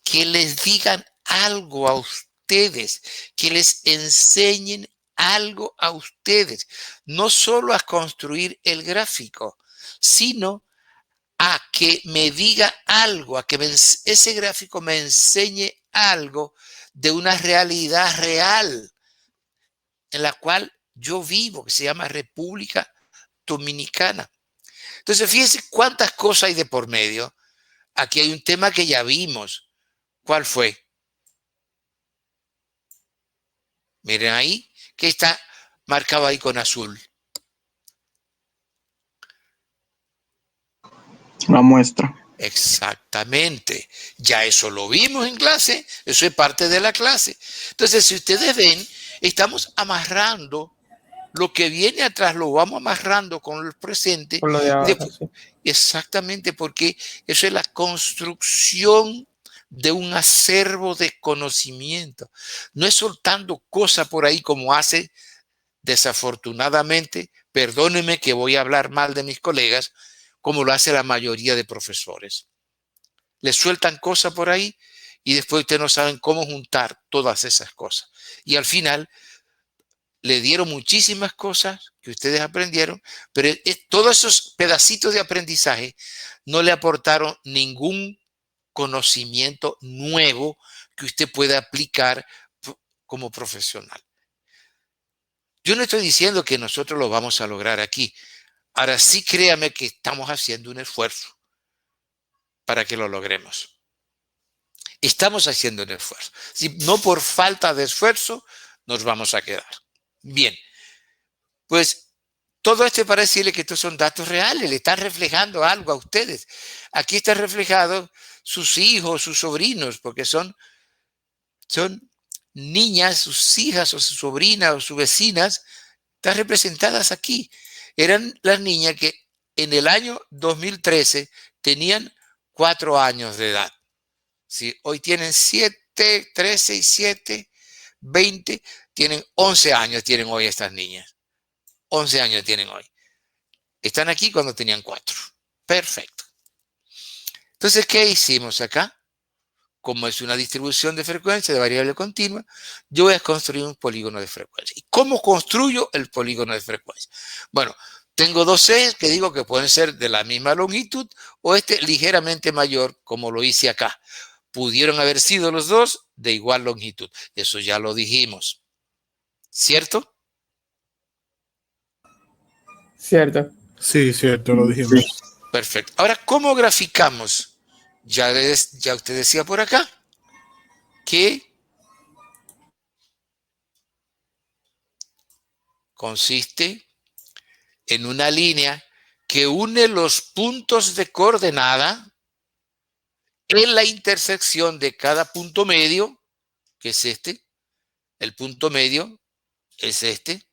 que les digan algo a ustedes, que les enseñen algo a ustedes, no solo a construir el gráfico, sino a que me diga algo, a que ese gráfico me enseñe algo de una realidad real en la cual yo vivo, que se llama República Dominicana. Entonces, fíjense cuántas cosas hay de por medio. Aquí hay un tema que ya vimos. ¿Cuál fue? Miren ahí, que está marcado ahí con azul. La muestra. Exactamente. Ya eso lo vimos en clase. Eso es parte de la clase. Entonces, si ustedes ven, estamos amarrando lo que viene atrás, lo vamos amarrando con el presente. Por lo de ahora, sí. Exactamente, porque eso es la construcción de un acervo de conocimiento. No es soltando cosas por ahí como hace, desafortunadamente, perdónenme que voy a hablar mal de mis colegas, como lo hace la mayoría de profesores. Les sueltan cosas por ahí y después ustedes no saben cómo juntar todas esas cosas. Y al final le dieron muchísimas cosas que ustedes aprendieron, pero todos esos pedacitos de aprendizaje no le aportaron ningún conocimiento nuevo que usted pueda aplicar como profesional. Yo no estoy diciendo que nosotros lo vamos a lograr aquí. Ahora sí, créame que estamos haciendo un esfuerzo para que lo logremos. Estamos haciendo un esfuerzo. Si no por falta de esfuerzo, nos vamos a quedar. Bien, pues todo esto para decirle que estos son datos reales, le están reflejando algo a ustedes. Aquí están reflejados sus hijos, sus sobrinos, porque son niñas, sus hijas o sus sobrinas o sus vecinas, están representadas aquí. Eran las niñas que en el año 2013 tenían 4 años de edad. ¿Sí? Hoy tienen 7, 13 y 7, 20, tienen 11 años, tienen hoy estas niñas. 11 años tienen hoy. Están aquí cuando tenían 4. Perfecto. Entonces, ¿qué hicimos acá? Como es una distribución de frecuencia de variable continua, yo voy a construir un polígono de frecuencia. ¿Y cómo construyo el polígono de frecuencia? Bueno, tengo dos ejes que digo que pueden ser de la misma longitud o este ligeramente mayor, como lo hice acá. Pudieron haber sido los dos de igual longitud. Eso ya lo dijimos. ¿Cierto? Cierto. Sí, cierto, lo dijimos. Sí. Perfecto. Ahora, ¿cómo graficamos? Ya usted decía por acá que consiste en una línea que une los puntos de coordenada en la intersección de cada punto medio, que es este. El punto medio es este.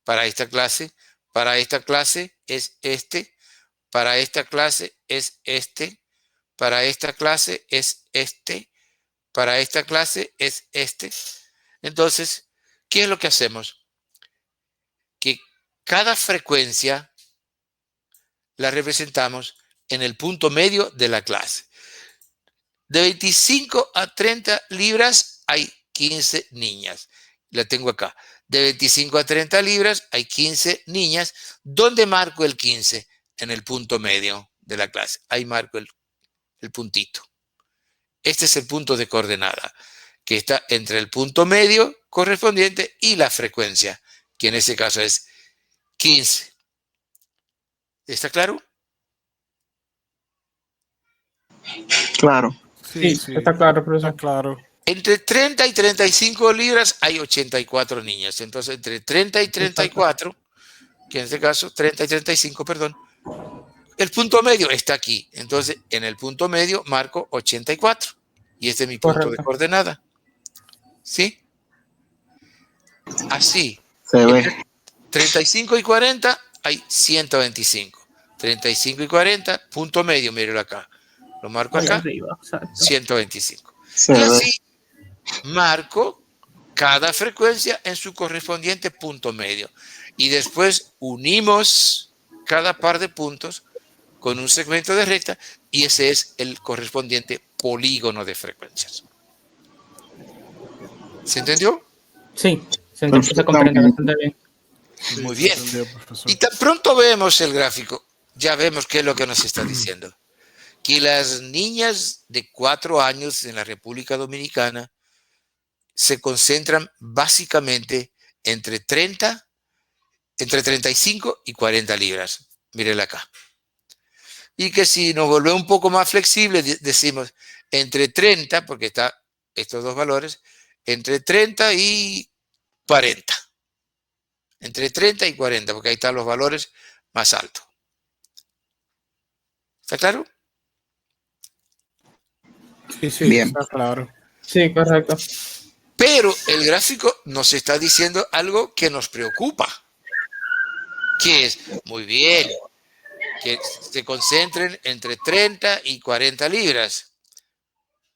Para esta clase es este. Para esta clase es este. Para esta clase es este. Para esta clase es este. Entonces, ¿qué es lo que hacemos? Que cada frecuencia la representamos en el punto medio de la clase. De 25 a 30 libras hay 15 niñas. La tengo acá. De 25 a 30 libras hay 15 niñas. ¿Dónde marco el 15? En el punto medio de la clase. Ahí marco el puntito. Este es el punto de coordenada, que está entre el punto medio correspondiente y la frecuencia, que en ese caso es 15. ¿Está claro? Claro. Sí, está claro, profesor. Está claro. Entre 30 y 35 libras hay 84 niñas. Entonces, entre 30 y 34, que en este caso, 30 y 35, perdón, el punto medio está aquí. Entonces, en el punto medio marco 84. Y este es mi punto de coordenada. ¿Sí? Así. Se ve. Entre 35 y 40 hay 125. 35 y 40, punto medio, mírelo acá. Lo marco acá, Arriba, 125. Se Y ve. así marco cada frecuencia en su correspondiente punto medio. Y después unimos cada par de puntos con un segmento de recta y ese es el correspondiente polígono de frecuencias. ¿Se entendió? Sí, se comprende bastante bien. Muy bien. Y tan pronto vemos el gráfico, ya vemos qué es lo que nos está diciendo. Que las niñas de 4 años en la República Dominicana se concentran básicamente entre 35 y 40 libras. Mírenla acá. Y que si nos volvemos un poco más flexibles, decimos entre 30, porque está estos dos valores, entre 30 y 40. Entre 30 y 40, porque ahí están los valores más altos. ¿Está claro? Sí, Bien. está claro. Sí, correcto. Pero el gráfico nos está diciendo algo que nos preocupa. Que es, muy bien, que se concentren entre 30 y 40 libras.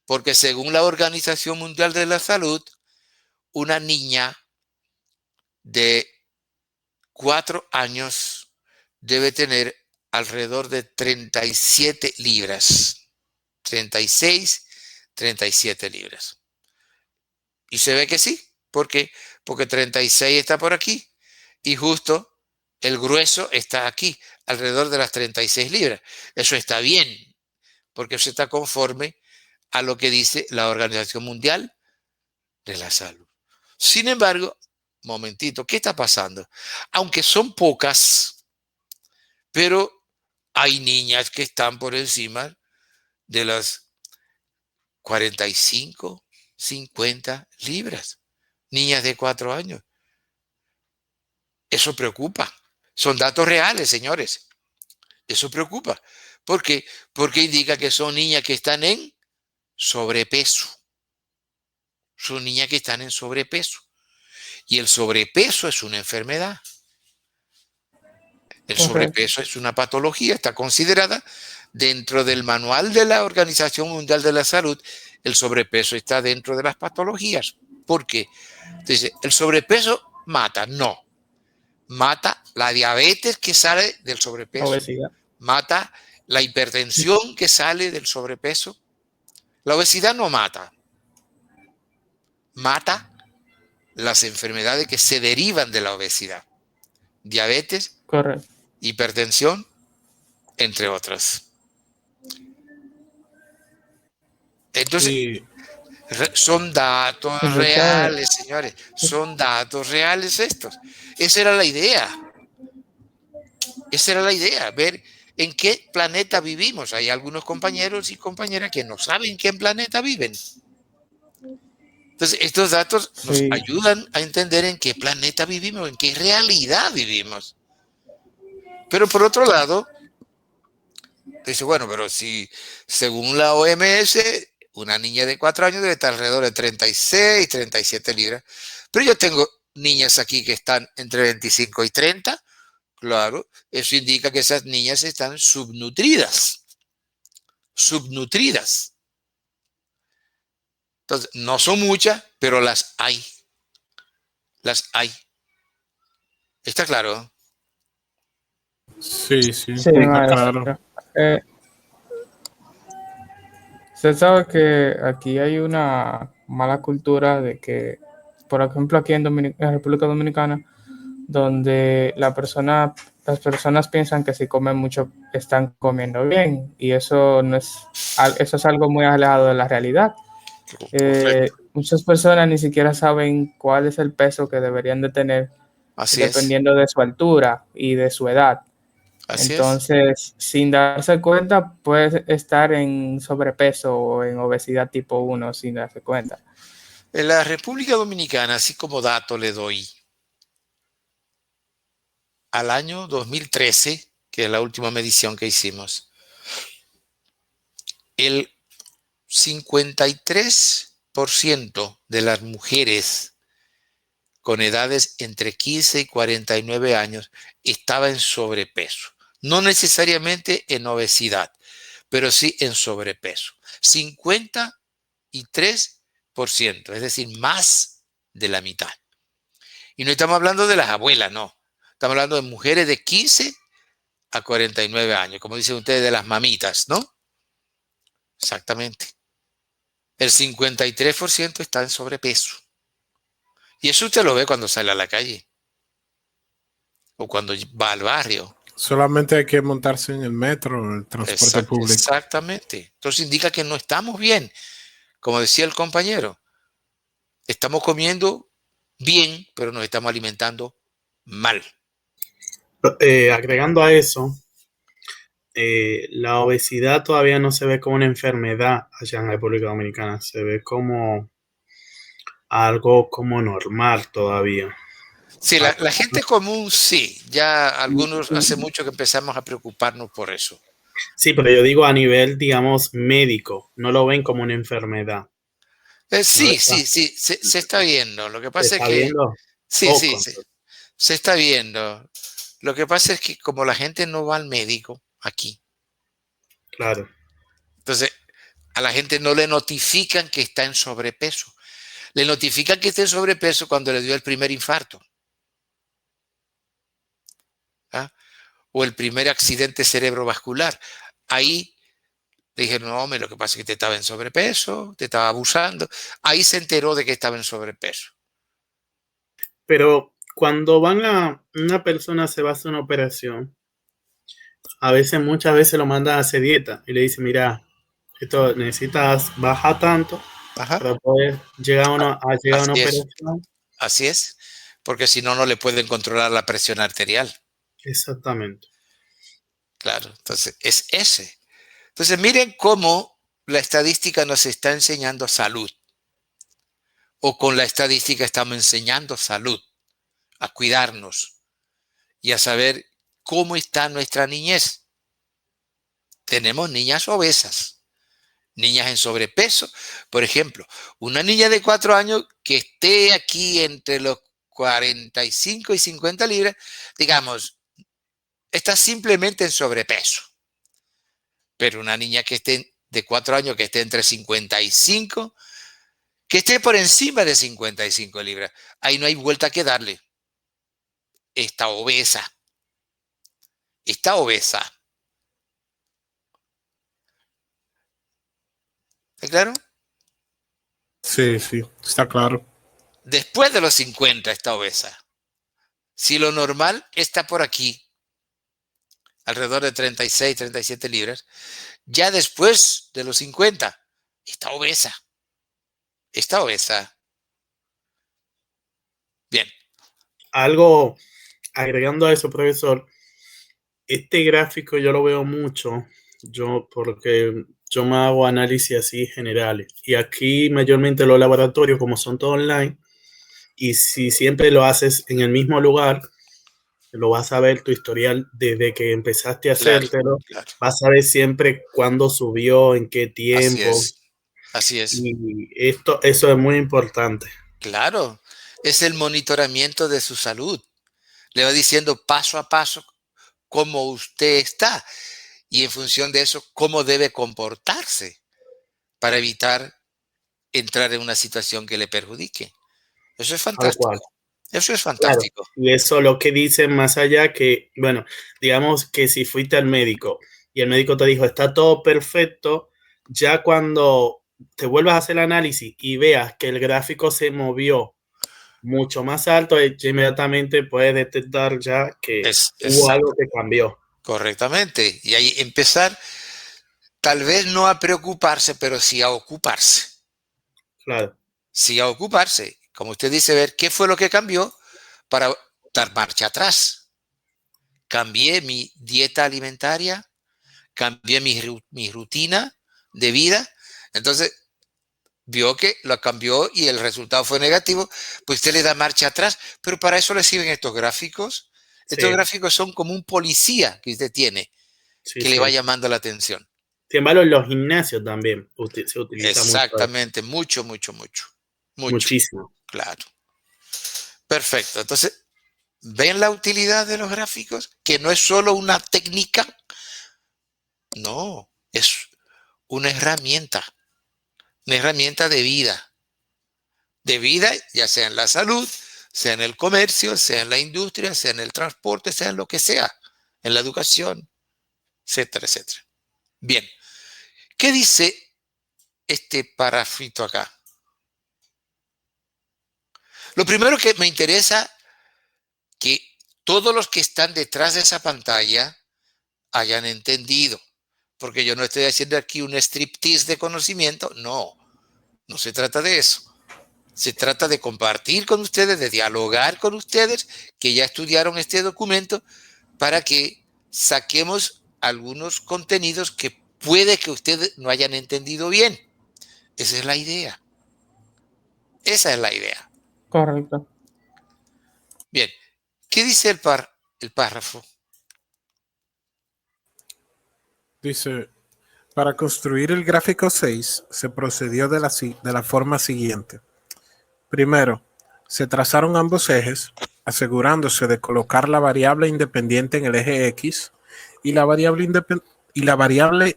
Porque según la Organización Mundial de la Salud, una niña de 4 años debe tener alrededor de 37 libras. 36, 37 libras. Y se ve que sí. ¿Por qué? Porque 36 está por aquí y justo el grueso está aquí, alrededor de las 36 libras. Eso está bien, porque eso está conforme a lo que dice la Organización Mundial de la Salud. Sin embargo, momentito, ¿qué está pasando? Aunque son pocas, pero hay niñas que están por encima de las 45, 50 libras. Niñas de 4 años. Eso preocupa. Son datos reales, señores. Eso preocupa. ¿Por qué? Porque indica que son niñas que están en sobrepeso. Son niñas que están en sobrepeso. Y el sobrepeso es una enfermedad. El sobrepeso es una patología. Está considerada dentro del manual de la Organización Mundial de la Salud. El sobrepeso está dentro de las patologías. ¿Por qué? Entonces, ¿el sobrepeso mata? No. Mata la diabetes que sale del sobrepeso. Obesidad. Mata la hipertensión que sale del sobrepeso. La obesidad no mata. Mata las enfermedades que se derivan de la obesidad. Diabetes, Correcto. hipertensión, entre otras. Entonces, son datos reales, señores. Son datos reales estos. Esa era la idea. Esa era la idea, ver en qué planeta vivimos. Hay algunos compañeros y compañeras que no saben qué planeta viven. Entonces, estos datos nos ayudan a entender en qué planeta vivimos, en qué realidad vivimos. Pero por otro lado, dice, bueno, pero si según la OMS, una niña de 4 años debe estar alrededor de 36, 37 libras. Pero yo tengo niñas aquí que están entre 25 y 30. Claro, eso indica que esas niñas están subnutridas. Subnutridas. Entonces, no son muchas, pero las hay. Las hay. ¿Está claro? Sí, Sí, está maestro. claro. Usted sabe que aquí hay una mala cultura de que, por ejemplo, aquí en República Dominicana, donde las personas piensan que si comen mucho están comiendo bien, y eso no es, eso es algo muy alejado de la realidad. Muchas personas ni siquiera saben cuál es el peso que deberían de tener, Así es. dependiendo de su altura y de su edad. Así es. Entonces, sin darse cuenta, puede estar en sobrepeso o en obesidad tipo 1 sin darse cuenta. En la República Dominicana, así como dato le doy, al año 2013, que es la última medición que hicimos, el 53% de las mujeres con edades entre 15 y 49 años estaba en sobrepeso. No necesariamente en obesidad, pero sí en sobrepeso. 53%, es decir, más de la mitad. Y no estamos hablando de las abuelas, no. Estamos hablando de mujeres de 15 a 49 años, como dicen ustedes, de las mamitas, ¿no? Exactamente. El 53% está en sobrepeso. Y eso usted lo ve cuando sale a la calle o cuando va al barrio. Solamente hay que montarse en el metro, en el transporte público. Exactamente. Entonces indica que no estamos bien. Como decía el compañero, estamos comiendo bien, pero nos estamos alimentando mal. Agregando a eso, la obesidad todavía no se ve como una enfermedad allá en la República Dominicana, se ve como algo como normal todavía. Sí, la gente común sí, ya algunos hace mucho que empezamos a preocuparnos por eso. Sí, pero yo digo a nivel, digamos, médico, no lo ven como una enfermedad. Sí, se está viendo. Lo que pasa es ¿Se está que viendo? sí, Poco. se está viendo. Lo que pasa es que como la gente no va al médico aquí, Claro. entonces a la gente no le notifican que está en sobrepeso. Le notifican que está en sobrepeso cuando le dio el primer infarto. ¿Ah? O el primer accidente cerebrovascular. Ahí le dijeron, no, hombre, lo que pasa es que te estaba en sobrepeso, te estaba abusando. Ahí se enteró de que estaba en sobrepeso. Pero cuando una persona se va a hacer una operación, muchas veces lo mandan a hacer dieta y le dicen, mira, esto necesitas bajar tanto para poder llegar a una operación. Así es, porque si no, no le pueden controlar la presión arterial. Exactamente. Claro, entonces es ese. Entonces miren cómo la estadística nos está enseñando salud. O con la estadística estamos enseñando salud, a cuidarnos y a saber cómo está nuestra niñez. Tenemos niñas obesas, niñas en sobrepeso. Por ejemplo, una niña de 4 años que esté aquí entre los 45 y 50 libras, digamos, está simplemente en sobrepeso. Pero una niña que esté de 4 años, que esté entre 55, que esté por encima de 55 libras, ahí no hay vuelta que darle. Está obesa. Está obesa. ¿Está claro? Sí, está claro. Después de los 50 está obesa. Si lo normal está por aquí, alrededor de 36, 37 libras, ya después de los 50 está obesa. Está obesa. Bien. Algo agregando a eso, profesor, este gráfico yo lo veo mucho, porque yo me hago análisis así generales. Y aquí mayormente los laboratorios, como son todos online, y si siempre lo haces en el mismo lugar, lo vas a ver tu historial desde que empezaste a Claro, hacértelo. claro. Vas a ver siempre cuándo subió, en qué Así tiempo. es. Así es. Y eso es muy importante. Claro. Es el monitoramiento de su salud. Le va diciendo paso a paso cómo usted está y en función de eso, cómo debe comportarse para evitar entrar en una situación que le perjudique. Eso es Tal cual. fantástico. Eso es Claro, fantástico. y eso lo que dicen más allá que, bueno, digamos que si fuiste al médico y el médico te dijo está todo perfecto, ya cuando te vuelvas a hacer el análisis y veas que el gráfico se movió mucho más alto, ya inmediatamente puedes detectar ya que Es hubo exacto, algo que cambió. correctamente. Y ahí empezar, tal vez no a preocuparse, pero sí a ocuparse. Claro, Sí a ocuparse. Como usted dice, ver qué fue lo que cambió para dar marcha atrás. Cambié mi dieta alimentaria, cambié mi rutina de vida. Entonces, vio que lo cambió y el resultado fue negativo, pues usted le da marcha atrás. Pero para eso le sirven estos gráficos. Estos sí, gráficos son como un policía que usted tiene, sí, que le va sí. llamando la atención. Sin embargo, en los gimnasios también se utiliza mucho, Exactamente, mucho, mucho, mucho. Mucho, muchísimo. claro. Perfecto. Entonces, ¿ven la utilidad de los gráficos? Que no es solo una técnica, no, es una herramienta de vida, ya sea en la salud, sea en el comercio, sea en la industria, sea en el transporte, sea en lo que sea, en la educación, etcétera, etcétera. Bien, ¿qué dice este parrafito acá? Lo primero que me interesa que todos los que están detrás de esa pantalla hayan entendido, porque yo no estoy haciendo aquí un striptease de conocimiento, no, no se trata de eso. Se trata de compartir con ustedes, de dialogar con ustedes que ya estudiaron este documento para que saquemos algunos contenidos que puede que ustedes no hayan entendido bien. Esa es la idea. Esa es la idea. Correcto. Bien, ¿qué dice el párrafo? Dice, para construir el gráfico 6 se procedió de la forma siguiente. Primero, se trazaron ambos ejes, asegurándose de colocar la variable independiente en el eje X y la variable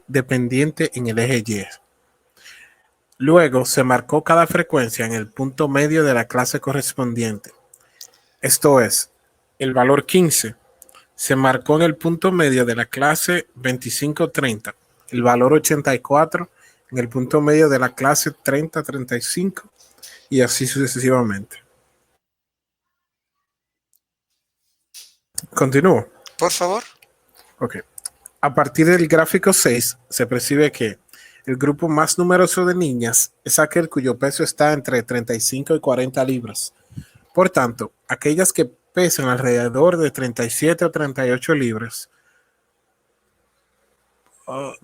dependiente en el eje Y. Luego se marcó cada frecuencia en el punto medio de la clase correspondiente. Esto es, el valor 15 se marcó en el punto medio de la clase 25-30, el valor 84 en el punto medio de la clase 30-35 y así sucesivamente. Continúo. Por favor. Ok. A partir del gráfico 6 se percibe que el grupo más numeroso de niñas es aquel cuyo peso está entre 35 y 40 libras. Por tanto, aquellas que pesan alrededor de 37 o 38 libras.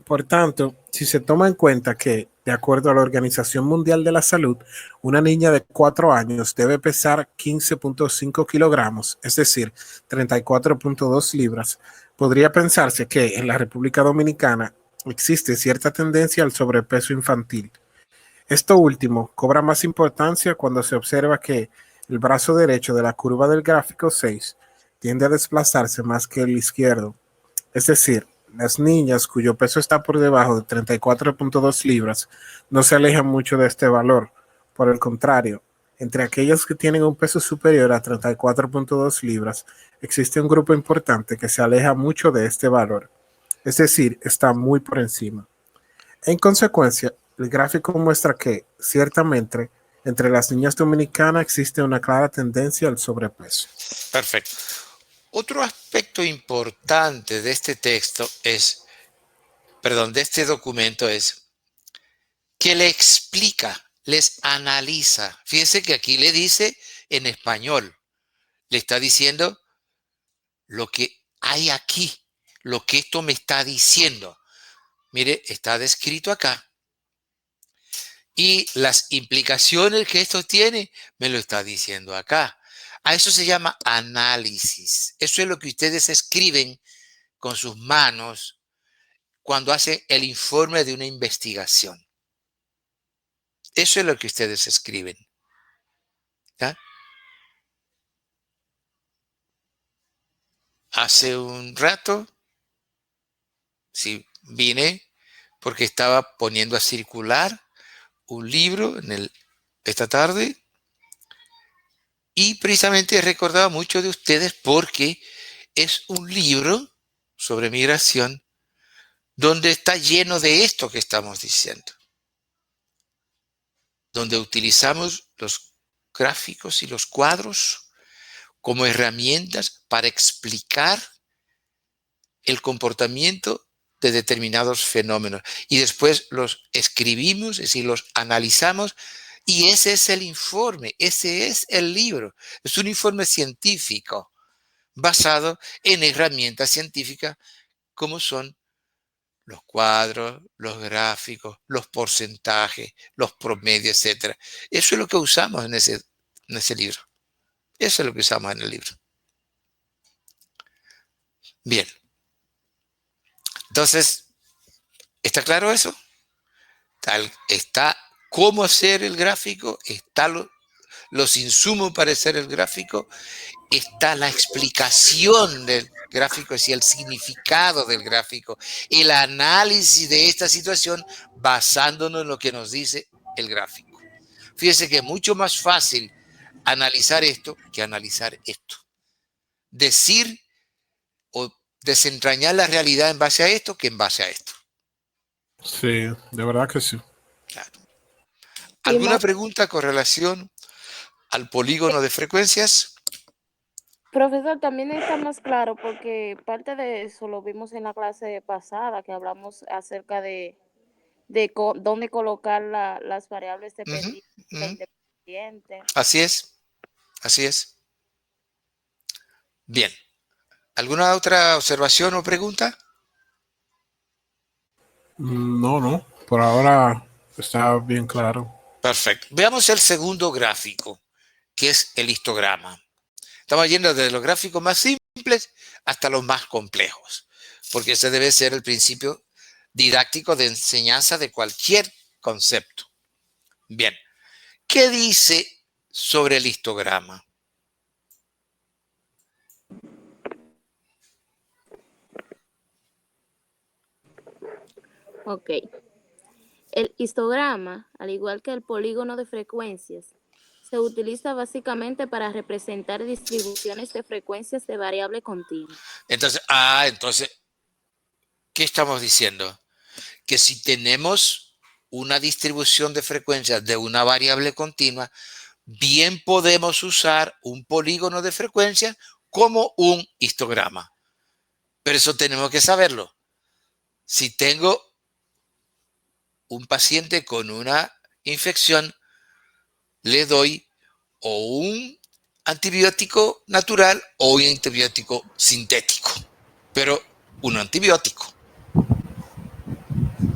Por tanto, si se toma en cuenta que, de acuerdo a la Organización Mundial de la Salud, una niña de 4 años debe pesar 15.5 kilogramos, es decir, 34.2 libras, podría pensarse que en la República Dominicana existe cierta tendencia al sobrepeso infantil. Esto último cobra más importancia cuando se observa que el brazo derecho de la curva del gráfico 6 tiende a desplazarse más que el izquierdo. Es decir, las niñas cuyo peso está por debajo de 34.2 libras no se alejan mucho de este valor. Por el contrario, entre aquellas que tienen un peso superior a 34.2 libras, existe un grupo importante que se aleja mucho de este valor. Es decir, está muy por encima. En consecuencia, el gráfico muestra que, ciertamente, entre las niñas dominicanas existe una clara tendencia al sobrepeso. Perfecto. Otro aspecto importante de este texto es, de este documento es que le explica, les analiza. Fíjense que aquí le dice en español, le está diciendo lo que hay aquí, lo que esto me está diciendo. Mire, está descrito acá. Y las implicaciones que esto tiene, me lo está diciendo acá. A eso se llama análisis. Eso es lo que ustedes escriben con sus manos cuando hacen el informe de una investigación. Eso es lo que ustedes escriben. ¿Ya? Hace un rato, sí, vine porque estaba poniendo a circular un libro esta tarde y precisamente he recordado mucho de ustedes porque es un libro sobre migración donde está lleno de esto que estamos diciendo, donde utilizamos los gráficos y los cuadros como herramientas para explicar el comportamiento de determinados fenómenos y después los escribimos, es decir, los analizamos y ese es el informe, ese es el libro. Es un informe científico basado en herramientas científicas como son los cuadros, los gráficos, los porcentajes, los promedios, etc. Eso es lo que usamos en ese libro. Eso es lo que usamos en el libro. Bien. Entonces, ¿está claro eso? Está cómo hacer el gráfico, está los insumos para hacer el gráfico, está la explicación del gráfico, es decir, el significado del gráfico, el análisis de esta situación basándonos en lo que nos dice el gráfico. Fíjense que es mucho más fácil analizar esto que analizar esto. Decir o desentrañar la realidad en base a esto que en base a esto. Sí, de verdad que sí. Claro. ¿Alguna pregunta con relación al polígono de frecuencias? Profesor, también está más claro porque parte de eso lo vimos en la clase pasada que hablamos acerca de dónde colocar las variables dependientes e independientes. Así es, así es. Bien. ¿Alguna otra observación o pregunta? No. Por ahora está bien claro. Perfecto. Veamos el segundo gráfico, que es el histograma. Estamos yendo desde los gráficos más simples hasta los más complejos, porque ese debe ser el principio didáctico de enseñanza de cualquier concepto. Bien. ¿Qué dice sobre el histograma? Ok. El histograma, al igual que el polígono de frecuencias, se utiliza básicamente para representar distribuciones de frecuencias de variable continua. Entonces, ¿qué estamos diciendo? Que si tenemos una distribución de frecuencias de una variable continua, bien podemos usar un polígono de frecuencias como un histograma. Pero eso tenemos que saberlo. Si tengo un paciente con una infección, le doy o un antibiótico natural o un antibiótico sintético, pero un antibiótico.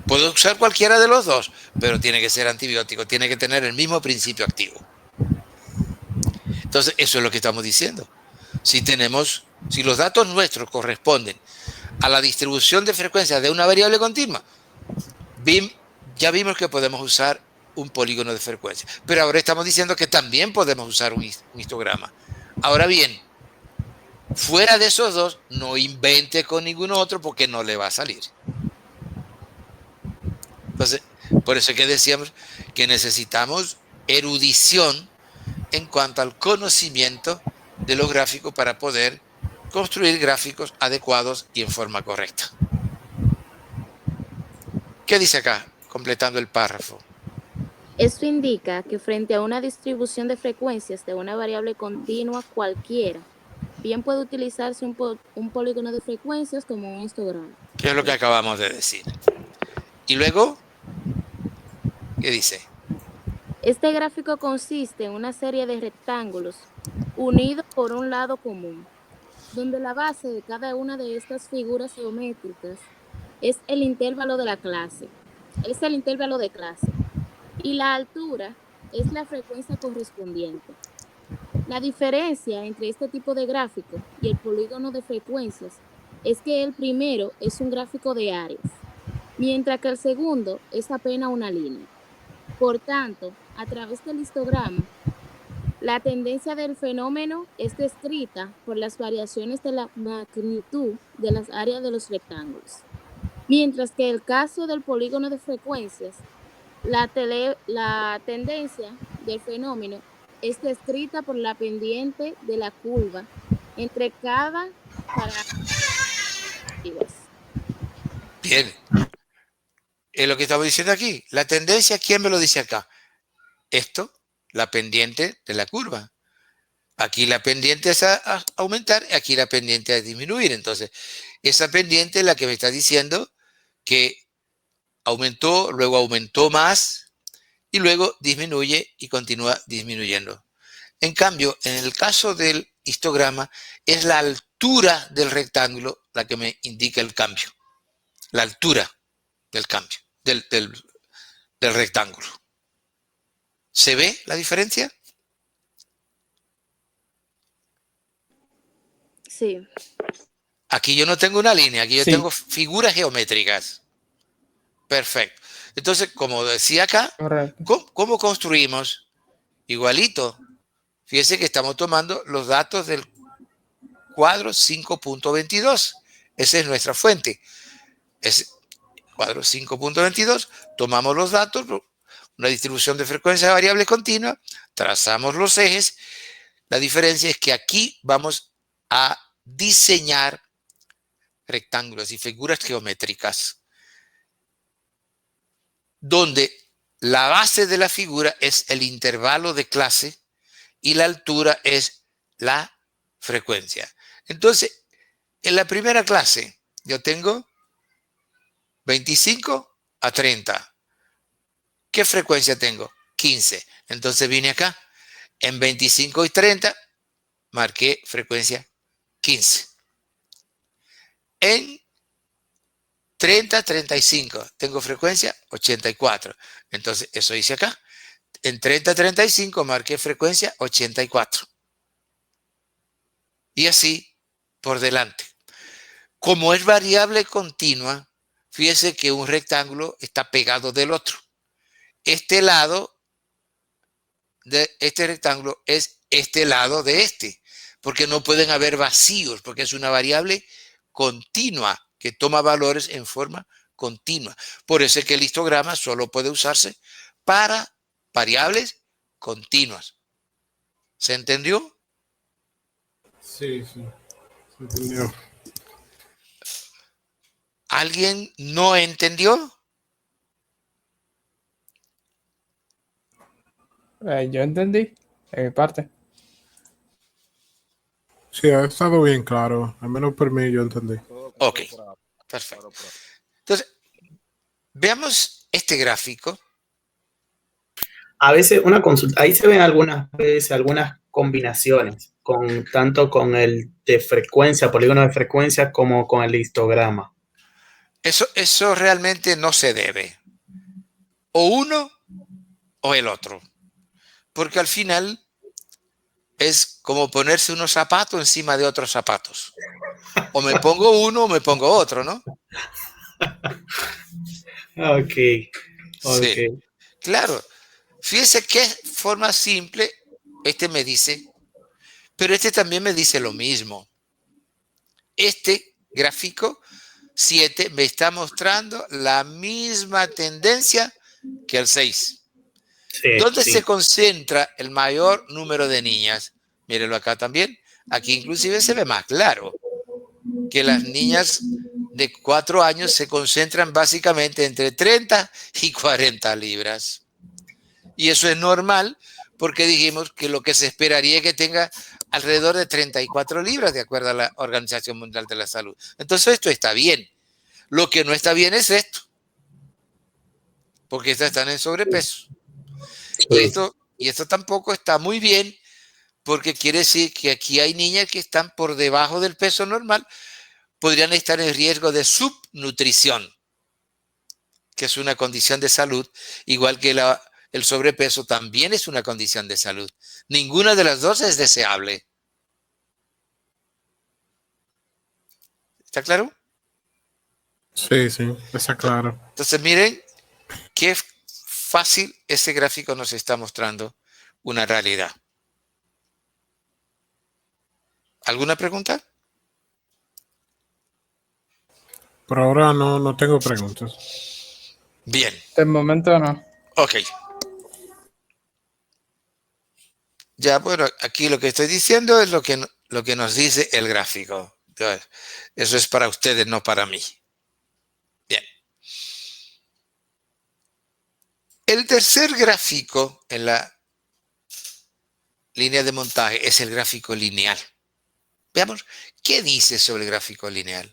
Puedo usar cualquiera de los dos, pero tiene que ser antibiótico, tiene que tener el mismo principio activo. Entonces, eso es lo que estamos diciendo. Si los datos nuestros corresponden a la distribución de frecuencias de una variable continua, ya vimos que podemos usar un polígono de frecuencia. Pero ahora estamos diciendo que también podemos usar un histograma. Ahora bien, fuera de esos dos, no invente con ningún otro porque no le va a salir. Entonces, por eso es que decíamos que necesitamos erudición en cuanto al conocimiento de los gráficos para poder construir gráficos adecuados y en forma correcta. ¿Qué dice acá? Completando el párrafo. Esto indica que frente a una distribución de frecuencias de una variable continua cualquiera, bien puede utilizarse un polígono de frecuencias como un histograma. ¿Qué es lo que acabamos de decir? Y luego, ¿qué dice? Este gráfico consiste en una serie de rectángulos unidos por un lado común, donde la base de cada una de estas figuras geométricas es el intervalo de la clase. Es el intervalo de clase. Y la altura es la frecuencia correspondiente. La diferencia entre este tipo de gráfico y el polígono de frecuencias es que el primero es un gráfico de áreas, mientras que el segundo es apenas una línea. Por tanto, a través del histograma, la tendencia del fenómeno es descrita por las variaciones de la magnitud de las áreas de los rectángulos, mientras que en el caso del polígono de frecuencias, la tendencia del fenómeno es descrita por la pendiente de la curva entre cada parámetro. Bien. Es lo que estamos diciendo aquí. La tendencia, ¿quién me lo dice acá? Esto, la pendiente de la curva. Aquí la pendiente es a aumentar, aquí la pendiente es a disminuir. Entonces, esa pendiente es la que me está diciendo que aumentó, luego aumentó más y luego disminuye y continúa disminuyendo. En cambio, en el caso del histograma, es la altura del rectángulo la que me indica el cambio. La altura del cambio, del rectángulo. ¿Se ve la diferencia? Sí. Aquí yo no tengo una línea, aquí yo Sí. tengo figuras geométricas. Perfecto. Entonces, como decía acá, Correcto. ¿cómo construimos? Igualito. Fíjense que estamos tomando los datos del cuadro 5.22. Esa es nuestra fuente. Es cuadro 5.22. Tomamos los datos, una distribución de frecuencia variable continua, trazamos los ejes. La diferencia es que aquí vamos a diseñar rectángulos y figuras geométricas, donde la base de la figura es el intervalo de clase y la altura es la frecuencia. Entonces, en la primera clase yo tengo 25 a 30. ¿Qué frecuencia tengo? 15. Entonces vine acá. En 25 y 30 marqué frecuencia 15. En 30 a 35 tengo frecuencia 84. Entonces eso hice acá. En 30 a 35 marqué frecuencia 84. Y así por delante. Como es variable continua, fíjese que un rectángulo está pegado del otro. Este lado de este rectángulo es este lado de este, porque no pueden haber vacíos, porque es una variable continua que toma valores en forma continua. Por eso es que el histograma solo puede usarse para variables continuas. ¿Se entendió? Sí, sí. Se entendió. ¿Alguien no entendió? Yo entendí, de mi parte. Sí, ha estado bien claro. Al menos por mí yo entendí. Ok, perfecto. Entonces, veamos este gráfico. A veces una consulta, ahí se ven algunas veces algunas combinaciones, tanto con el de frecuencia, polígono de frecuencia, como con el histograma. Eso realmente no se debe. O uno o el otro. Porque al final es como ponerse unos zapatos encima de otros zapatos. O me pongo uno o me pongo otro, ¿no? Ok. Sí, claro. Fíjese qué forma simple este me dice, pero este también me dice lo mismo. Este gráfico 7 me está mostrando la misma tendencia que el 6. Sí, ¿Dónde sí. se concentra el mayor número de niñas? Mírenlo acá también. Aquí inclusive se ve más claro que las niñas de 4 años se concentran básicamente entre 30 y 40 libras. Y eso es normal porque dijimos que lo que se esperaría es que tenga alrededor de 34 libras, de acuerdo a la Organización Mundial de la Salud. Entonces esto está bien. Lo que no está bien es esto, porque estas están en sobrepeso. Sí. Y esto tampoco está muy bien, porque quiere decir que aquí hay niñas que están por debajo del peso normal, podrían estar en riesgo de subnutrición, que es una condición de salud, igual que el sobrepeso también es una condición de salud. Ninguna de las dos es deseable. ¿Está claro? Sí, sí, está claro. Entonces, miren qué fácil ese gráfico nos está mostrando una realidad. ¿Alguna pregunta? Por ahora no tengo preguntas. Bien. De momento no. Ok. Ya, bueno, aquí lo que estoy diciendo es lo que nos dice el gráfico. Eso es para ustedes, no para mí. Bien. El tercer gráfico en la línea de montaje es el gráfico lineal. Veamos, ¿qué dice sobre el gráfico lineal?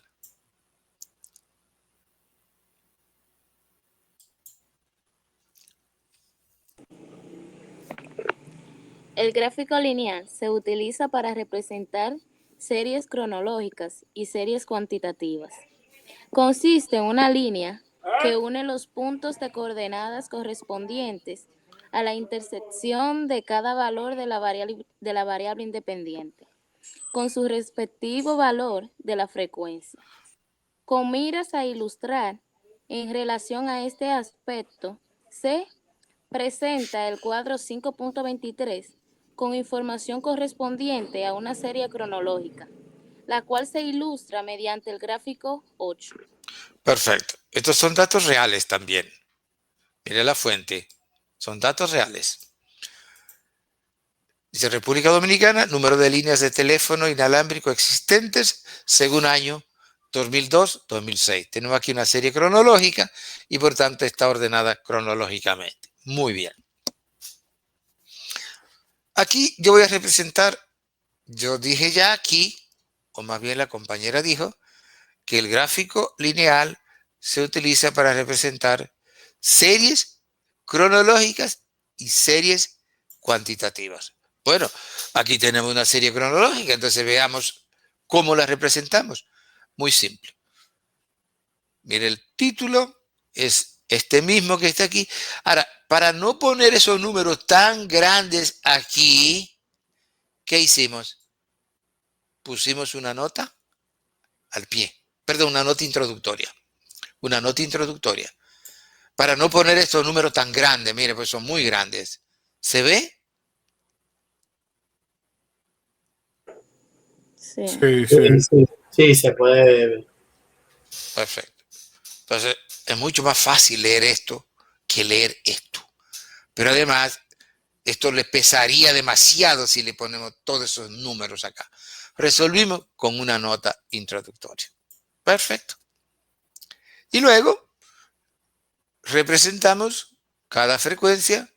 El gráfico lineal se utiliza para representar series cronológicas y series cuantitativas. Consiste en una línea que une los puntos de coordenadas correspondientes a la intersección de cada valor de la variable independiente, con su respectivo valor de la frecuencia. Con miras a ilustrar, en relación a este aspecto, se presenta el cuadro 5.23 con información correspondiente a una serie cronológica, la cual se ilustra mediante el gráfico 8. Perfecto. Estos son datos reales también. Mire la fuente. Son datos reales. Dice República Dominicana, número de líneas de teléfono inalámbrico existentes según año 2002-2006. Tenemos aquí una serie cronológica y por tanto está ordenada cronológicamente. Muy bien. Aquí yo voy a representar, yo dije ya aquí, o más bien la compañera dijo, que el gráfico lineal se utiliza para representar series cronológicas y series cuantitativas. Bueno, aquí tenemos una serie cronológica, entonces veamos cómo la representamos. Muy simple. Mire, el título es este mismo que está aquí. Ahora, para no poner esos números tan grandes aquí, ¿qué hicimos? Pusimos una nota al pie. Perdón, una nota introductoria. Una nota introductoria. Para no poner estos números tan grandes, mire, pues son muy grandes. ¿Se ve? Sí. Sí, se puede ver. Perfecto. Entonces, es mucho más fácil leer esto que leer esto. Pero además, esto le pesaría demasiado si le ponemos todos esos números acá. Resolvimos con una nota introductoria. Perfecto. Y luego, representamos cada frecuencia.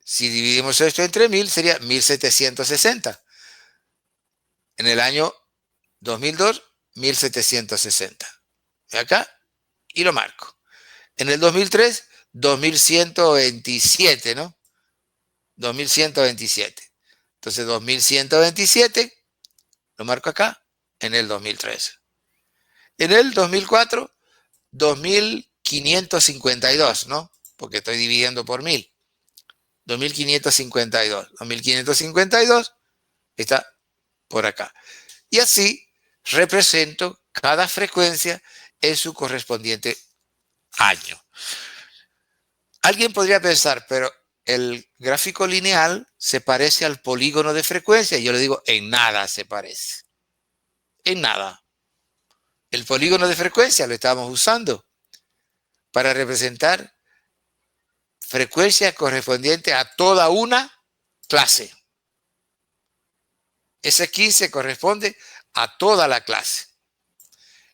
Si dividimos esto entre 1000, sería 1760. En el año 2002, 1760. Y acá, y lo marco. En el 2003, 2127, ¿no? 2127. Entonces, 2127, lo marco acá, en el 2003. En el 2004, 2552, ¿no? Porque estoy dividiendo por 1000. 2552. 2552 está por acá. Y así represento cada frecuencia en su correspondiente año. Alguien podría pensar, pero el gráfico lineal se parece al polígono de frecuencia. Yo le digo, en nada se parece. En nada. El polígono de frecuencia lo estamos usando para representar frecuencia correspondiente a toda una clase. Ese 15 corresponde a toda la clase.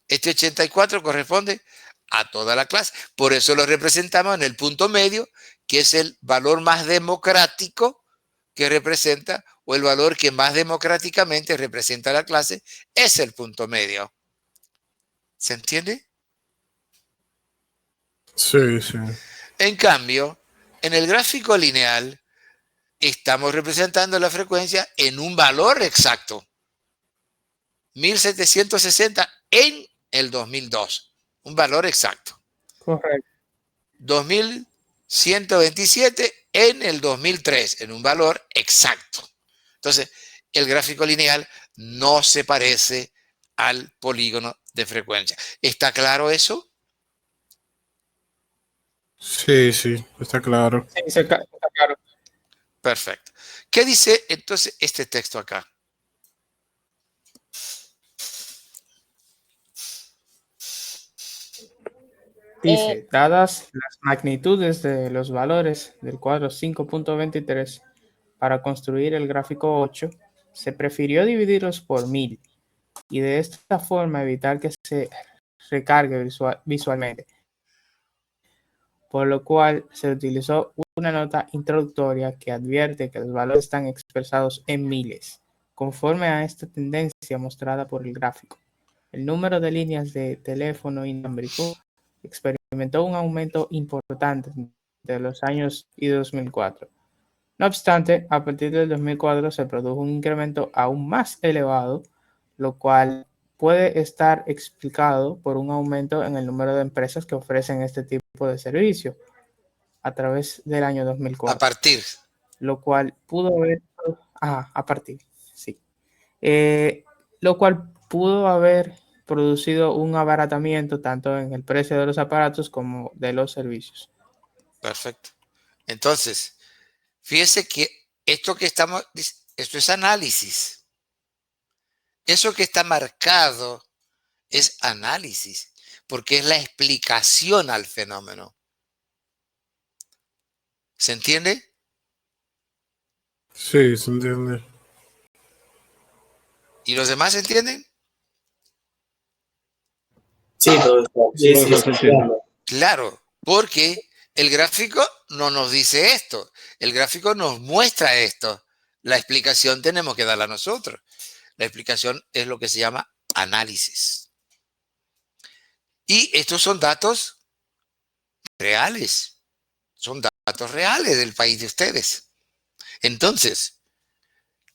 Este 84 corresponde a toda la clase. Por eso lo representamos en el punto medio, que es el valor más democrático que representa, o el valor que más democráticamente representa la clase, es el punto medio. ¿Se entiende? Sí, sí. En cambio, en el gráfico lineal, estamos representando la frecuencia en un valor exacto. 1760 en el 2002. Un valor exacto. Correcto. 2127 en el 2003, en un valor exacto. Entonces, el gráfico lineal no se parece al polígono de frecuencia. ¿Está claro eso? Sí, sí, está claro. Sí, está claro. Perfecto. ¿Qué dice entonces este texto acá? Dice, dadas las magnitudes de los valores del cuadro 5.23, para construir el gráfico 8, se prefirió dividirlos por 1000 y de esta forma evitar que se recargue visualmente, por lo cual se utilizó una nota introductoria que advierte que los valores están expresados en miles, conforme a esta tendencia mostrada por el gráfico. El número de líneas de teléfono inalámbrico experimentó un aumento importante de los años y 2004. No obstante, a partir del 2004 se produjo un incremento aún más elevado, lo cual puede estar explicado por un aumento en el número de empresas que ofrecen este tipo de servicio a través del año 2004. A partir. Lo cual pudo haber... a partir, sí. Lo cual pudo haber producido un abaratamiento tanto en el precio de los aparatos como de los servicios. Perfecto. Entonces, fíjese que esto es análisis. Eso que está marcado es análisis, porque es la explicación al fenómeno. ¿Se entiende? Sí, se entiende. ¿Y los demás entienden? Sí, profesor. Sí, sí, sí, claro. Claro, porque el gráfico no nos dice esto. El gráfico nos muestra esto. La explicación tenemos que darla nosotros. La explicación es lo que se llama análisis. Y estos son datos reales. Son datos reales del país de ustedes. Entonces,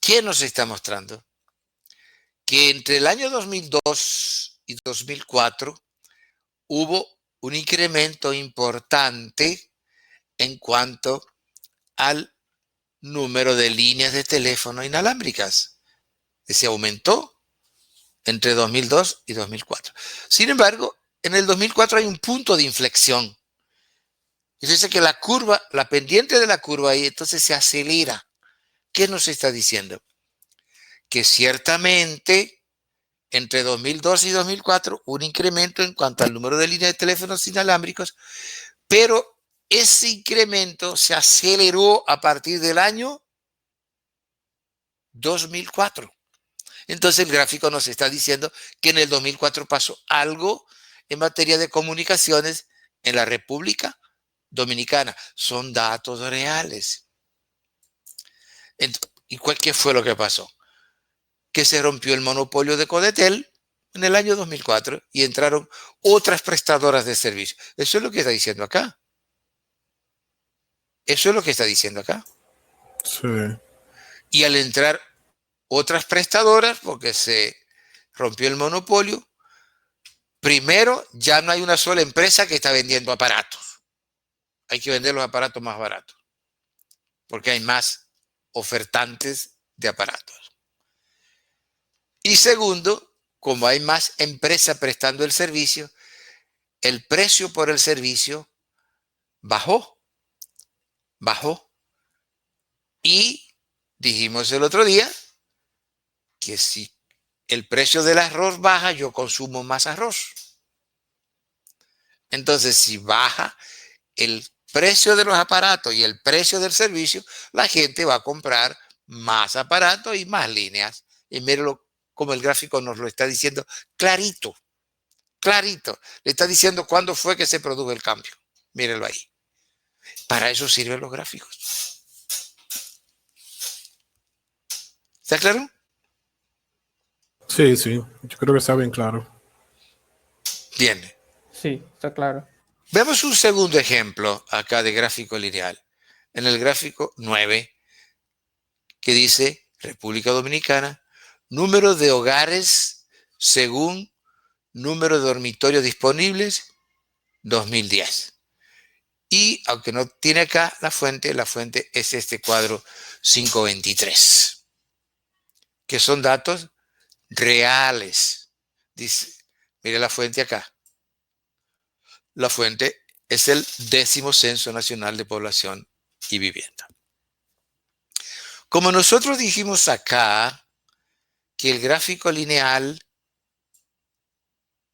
¿qué nos está mostrando? Que entre el año 2002 y 2004 hubo un incremento importante en cuanto al número de líneas de teléfono inalámbricas. Se aumentó entre 2002 y 2004. Sin embargo, en el 2004 hay un punto de inflexión. Y dice que la curva, la pendiente de la curva ahí, entonces se acelera. ¿Qué nos está diciendo? Que ciertamente entre 2002 y 2004 un incremento en cuanto al número de líneas de teléfonos inalámbricos, pero ese incremento se aceleró a partir del año 2004. Entonces el gráfico nos está diciendo que en el 2004 pasó algo en materia de comunicaciones en la República Dominicana. Son datos reales. ¿Y qué fue lo que pasó? Que se rompió el monopolio de Codetel en el año 2004 y entraron otras prestadoras de servicio. Eso es lo que está diciendo acá. Eso es lo que está diciendo acá. Sí. Y al entrar otras prestadoras, porque se rompió el monopolio, primero ya no hay una sola empresa que está vendiendo aparatos. Hay que vender los aparatos más baratos, porque hay más ofertantes de aparatos. Y segundo, como hay más empresas prestando el servicio, el precio por el servicio bajó. Y dijimos el otro día que si el precio del arroz baja, yo consumo más arroz. Entonces, si baja el precio de los aparatos y el precio del servicio, la gente va a comprar más aparatos y más líneas. Y míralo como el gráfico nos lo está diciendo clarito. Clarito. Le está diciendo cuándo fue que se produjo el cambio. Mírenlo ahí. Para eso sirven los gráficos. ¿Está claro? Sí, sí. Yo creo que está bien claro. Bien. Sí, está claro. Veamos un segundo ejemplo acá de gráfico lineal. En el gráfico 9, que dice República Dominicana, número de hogares según número de dormitorios disponibles, 2010. Y aunque no tiene acá la fuente es este cuadro 523, que son datos reales. Dice, mire la fuente acá. La fuente es el 10º Censo Nacional de Población y Vivienda. Como nosotros dijimos acá, que el gráfico lineal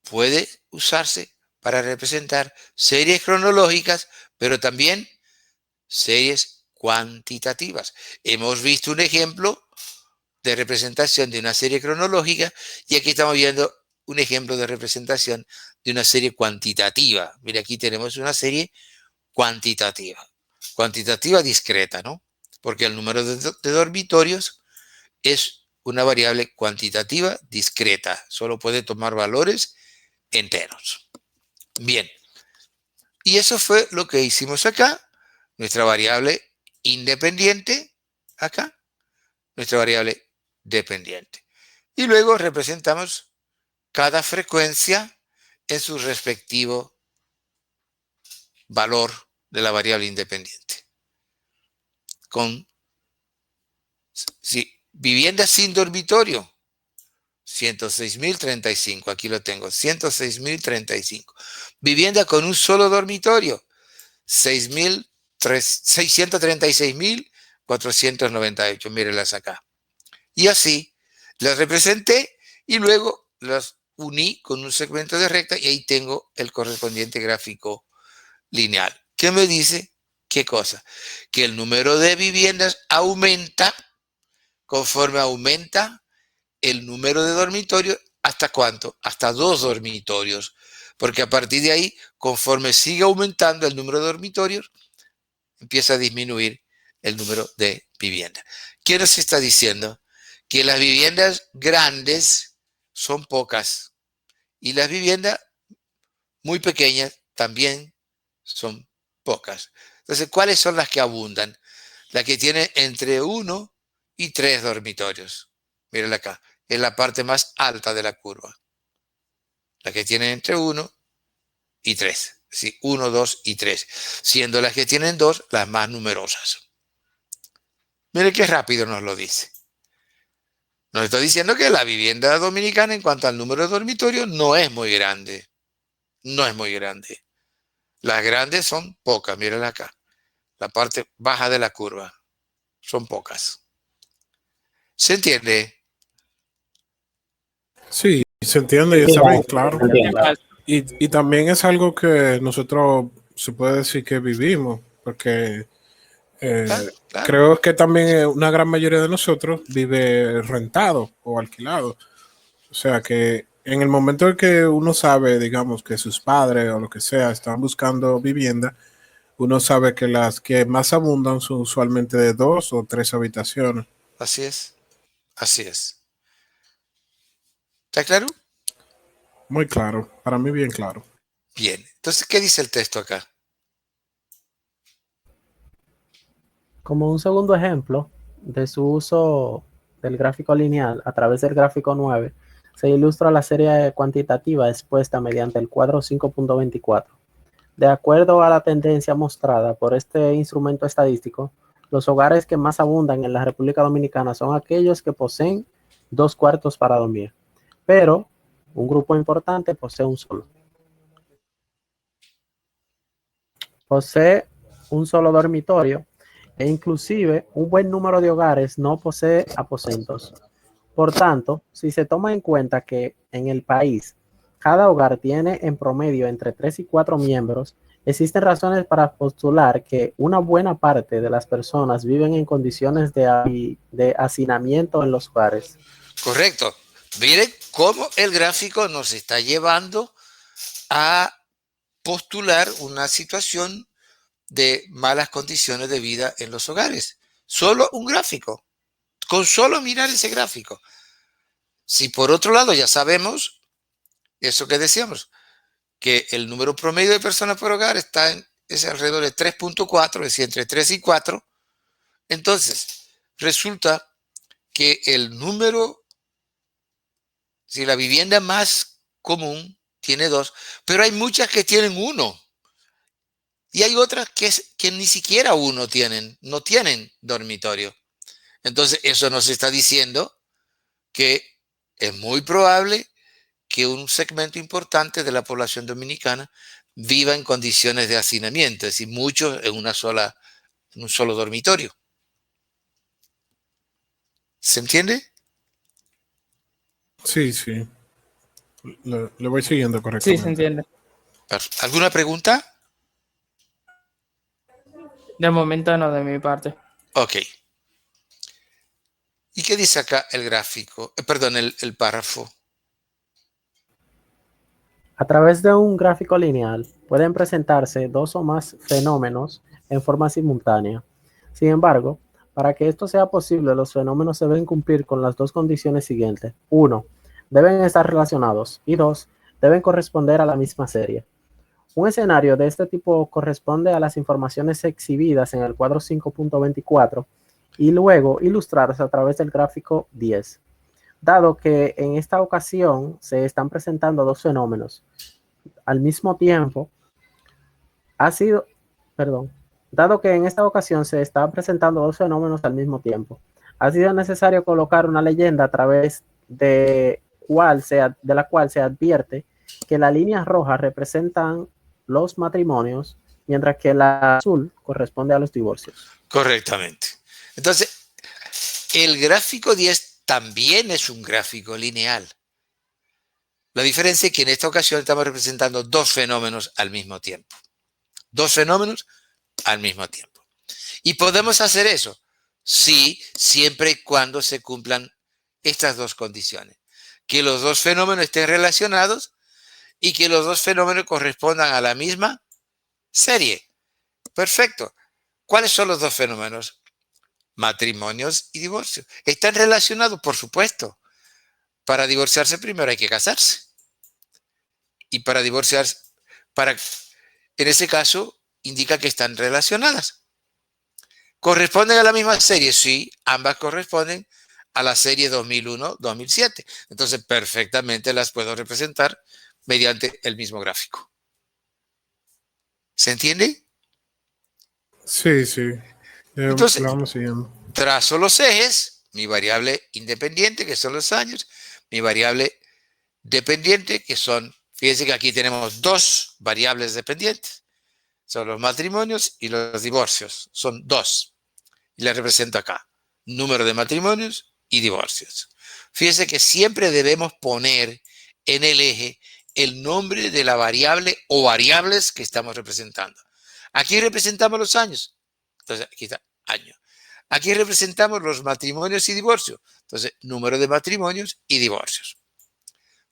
puede usarse para representar series cronológicas, pero también series cuantitativas. Hemos visto un ejemplo de representación de una serie cronológica y aquí estamos viendo un ejemplo de representación de una serie cuantitativa. Mira, aquí tenemos una serie cuantitativa. Cuantitativa discreta, ¿no? Porque el número de dormitorios es una variable cuantitativa discreta. Solo puede tomar valores enteros. Bien. Y eso fue lo que hicimos acá. Nuestra variable independiente, acá. Nuestra variable dependiente. Y luego representamos cada frecuencia en su respectivo valor de la variable independiente. Con vivienda sin dormitorio, 106.035, aquí lo tengo, 106.035. Vivienda con un solo dormitorio, 636.498, mírenlas acá. Y así las representé y luego las uní con un segmento de recta y ahí tengo el correspondiente gráfico lineal. ¿Qué me dice? ¿Qué cosa? Que el número de viviendas aumenta conforme aumenta el número de dormitorios. ¿Hasta cuánto? Hasta 2 dormitorios. Porque a partir de ahí, conforme sigue aumentando el número de dormitorios, empieza a disminuir el número de viviendas. ¿Qué nos está diciendo? Que las viviendas grandes son pocas y las viviendas muy pequeñas también son pocas. Entonces, ¿cuáles son las que abundan? Las que tienen entre 1 y 3 dormitorios. Mírenla acá, es la parte más alta de la curva. Las que tienen entre 1 y 3. Sí, 1, 2 y 3. Siendo las que tienen 2 las más numerosas. Miren qué rápido nos lo dice. Nos está diciendo que la vivienda dominicana en cuanto al número de dormitorios no es muy grande. No es muy grande. Las grandes son pocas, mírenla acá. La parte baja de la curva. Son pocas. ¿Se entiende? Sí, se entiende y está bien claro. Y también es algo que nosotros se puede decir que vivimos, porque Claro. creo que también una gran mayoría de nosotros vive rentado o alquilado. O sea que en el momento en que uno sabe, digamos, que sus padres o lo que sea están buscando vivienda, uno sabe que las que más abundan son usualmente de 2 o 3 habitaciones. Así es. Así es. ¿Está claro? Muy claro, para mí bien claro. Bien. Entonces, ¿qué dice el texto acá? Como un segundo ejemplo de su uso del gráfico lineal a través del gráfico 9, se ilustra la serie cuantitativa expuesta mediante el cuadro 5.24. De acuerdo a la tendencia mostrada por este instrumento estadístico, los hogares que más abundan en la República Dominicana son aquellos que poseen 2 cuartos para dormir, pero un grupo importante posee un solo. Posee un solo dormitorio e inclusive un buen número de hogares no posee aposentos. Por tanto, si se toma en cuenta que en el país cada hogar tiene en promedio entre 3 y 4 miembros, existen razones para postular que una buena parte de las personas viven en condiciones de hacinamiento en los hogares. Correcto. Miren cómo el gráfico nos está llevando a postular una situación de malas condiciones de vida en los hogares. Solo un gráfico. Con solo mirar ese gráfico. Si por otro lado ya sabemos eso que decíamos, que el número promedio de personas por hogar es alrededor de 3.4, es decir, entre 3 y 4, entonces resulta que el número, si la vivienda más común tiene 2, pero hay muchas que tienen 1. Y hay otras que ni siquiera no tienen dormitorio. Entonces, eso nos está diciendo que es muy probable que un segmento importante de la población dominicana viva en condiciones de hacinamiento, es decir, muchos en un solo dormitorio. ¿Se entiende? Sí, sí. Le voy siguiendo Sí, correctamente. se entiende. ¿Alguna pregunta? De momento no, de mi parte. Ok. ¿Y qué dice acá el gráfico? Perdón, el párrafo. A través de un gráfico lineal pueden presentarse dos o más fenómenos en forma simultánea. Sin embargo, para que esto sea posible, los fenómenos deben cumplir con las dos condiciones siguientes. 1. Deben estar relacionados. Y 2. Deben corresponder a la misma serie. Un escenario de este tipo corresponde a las informaciones exhibidas en el cuadro 5.24 y luego ilustradas a través del gráfico 10. Dado que en esta ocasión se están presentando dos fenómenos al mismo tiempo, dado que en esta ocasión se están presentando dos fenómenos al mismo tiempo, ha sido necesario colocar una leyenda a través de la cual se advierte que la línea roja representan los matrimonios, mientras que la azul corresponde a los divorcios. Correctamente. Entonces, el gráfico 10 también es un gráfico lineal. La diferencia es que en esta ocasión estamos representando dos fenómenos al mismo tiempo. Dos fenómenos al mismo tiempo. ¿Y podemos hacer eso? Sí, siempre y cuando se cumplan estas dos condiciones. Que los dos fenómenos estén relacionados y que los dos fenómenos correspondan a la misma serie. Perfecto. ¿Cuáles son los dos fenómenos? Matrimonios y divorcios. ¿Están relacionados? Por supuesto. Para divorciarse primero hay que casarse. Y para divorciarse, en ese caso, indica que están relacionadas. ¿Corresponden a la misma serie? Sí, ambas corresponden a la serie 2001-2007. Entonces, perfectamente las puedo representar mediante el mismo gráfico. ¿Se entiende? Sí, sí. Entonces, lo vamos siguiendo. trazo los ejes, mi variable independiente, que son los años, mi variable dependiente, que son, fíjense que aquí tenemos dos variables dependientes. Son los matrimonios y los divorcios. Son dos. Y les represento acá. Número de matrimonios y divorcios. Fíjense que siempre debemos poner en el eje el nombre de la variable o variables que estamos representando. Aquí representamos los años. Entonces, aquí está año. Aquí representamos los matrimonios y divorcios. Entonces, número de matrimonios y divorcios.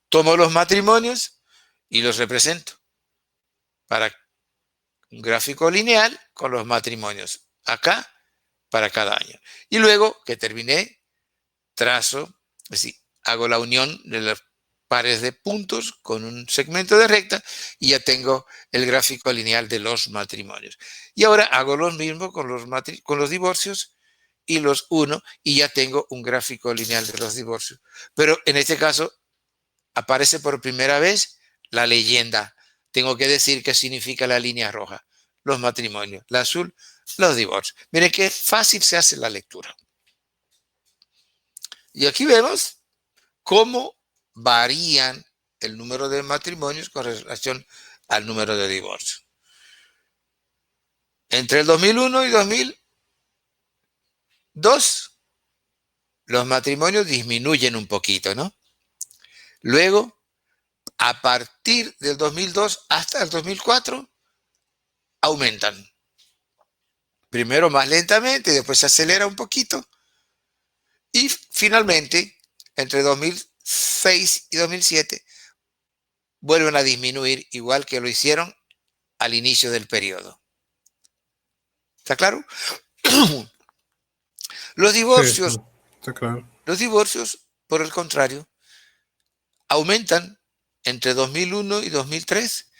Tomo los matrimonios y los represento para un gráfico lineal con los matrimonios acá para cada año. Y luego que terminé, trazo, es decir, hago la unión de los pares de puntos con un segmento de recta y ya tengo el gráfico lineal de los matrimonios. Y ahora hago lo mismo con los divorcios y los uno y ya tengo un gráfico lineal de los divorcios. Pero en este caso aparece por primera vez la leyenda. Tengo que decir qué significa la línea roja. Los matrimonios. La azul, los divorcios. Miren qué fácil se hace la lectura. Y aquí vemos cómo varían el número de matrimonios con relación al número de divorcios. Entre el 2001 y 2002, los matrimonios disminuyen un poquito, ¿no? Luego, a partir del 2002 hasta el 2004, aumentan. Primero más lentamente, después se acelera un poquito. Y finalmente, entre 2006 y 2007, vuelven a disminuir igual que lo hicieron al inicio del periodo. ¿Está claro? Los divorcios, Sí, está claro. los divorcios, por el contrario, aumentan entre 2001 y 2003,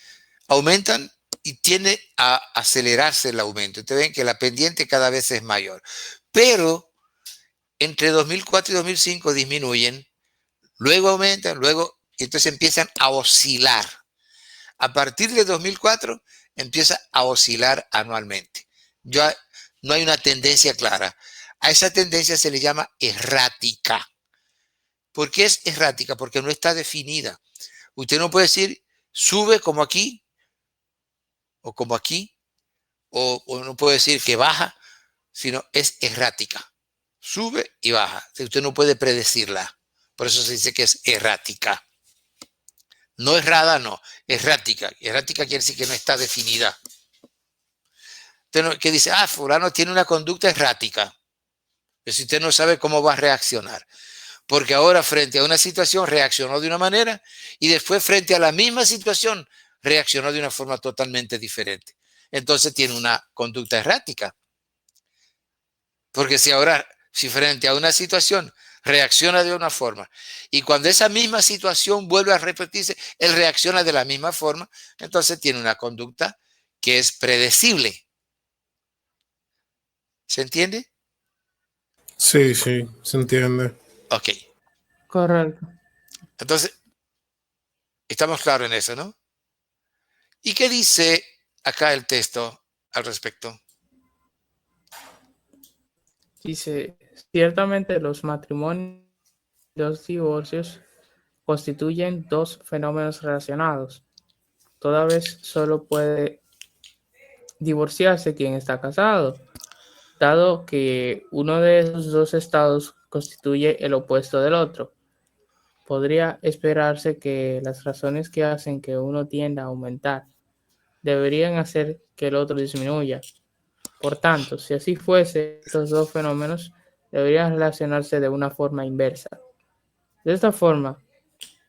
aumentan y tiende a acelerarse el aumento. Ustedes ven que la pendiente cada vez es mayor. Pero entre 2004 y 2005 disminuyen, luego aumentan, luego entonces empiezan a oscilar. A partir de 2004 empieza a oscilar anualmente. Ya no hay una tendencia clara. A esa tendencia se le llama errática. ¿Por qué es errática? Porque no está definida. Usted no puede decir sube como aquí, o como aquí, o no puede decir que baja, sino es errática. Sube y baja. Usted no puede predecirla. Por eso se dice que es errática. No errada, no. Errática. Errática quiere decir que no está definida. Usted que dice, fulano tiene una conducta errática. Pero si usted no sabe cómo va a reaccionar. Porque ahora frente a una situación reaccionó de una manera y después frente a la misma situación reaccionó de una forma totalmente diferente. Entonces tiene una conducta errática. Porque si frente a una situación reacciona de una forma y cuando esa misma situación vuelve a repetirse, él reacciona de la misma forma, entonces tiene una conducta que es predecible. ¿Se entiende? Sí, se entiende. Ok. Correcto. Entonces, estamos claros en eso, ¿no? ¿Y qué dice acá el texto al respecto? Dice, ciertamente los matrimonios y los divorcios constituyen dos fenómenos relacionados. Toda vez solo puede divorciarse quien está casado, dado que uno de esos dos estados constituye el opuesto del otro. Podría esperarse que las razones que hacen que uno tienda a aumentar deberían hacer que el otro disminuya. Por tanto, si así fuese, estos dos fenómenos deberían relacionarse de una forma inversa. De esta forma,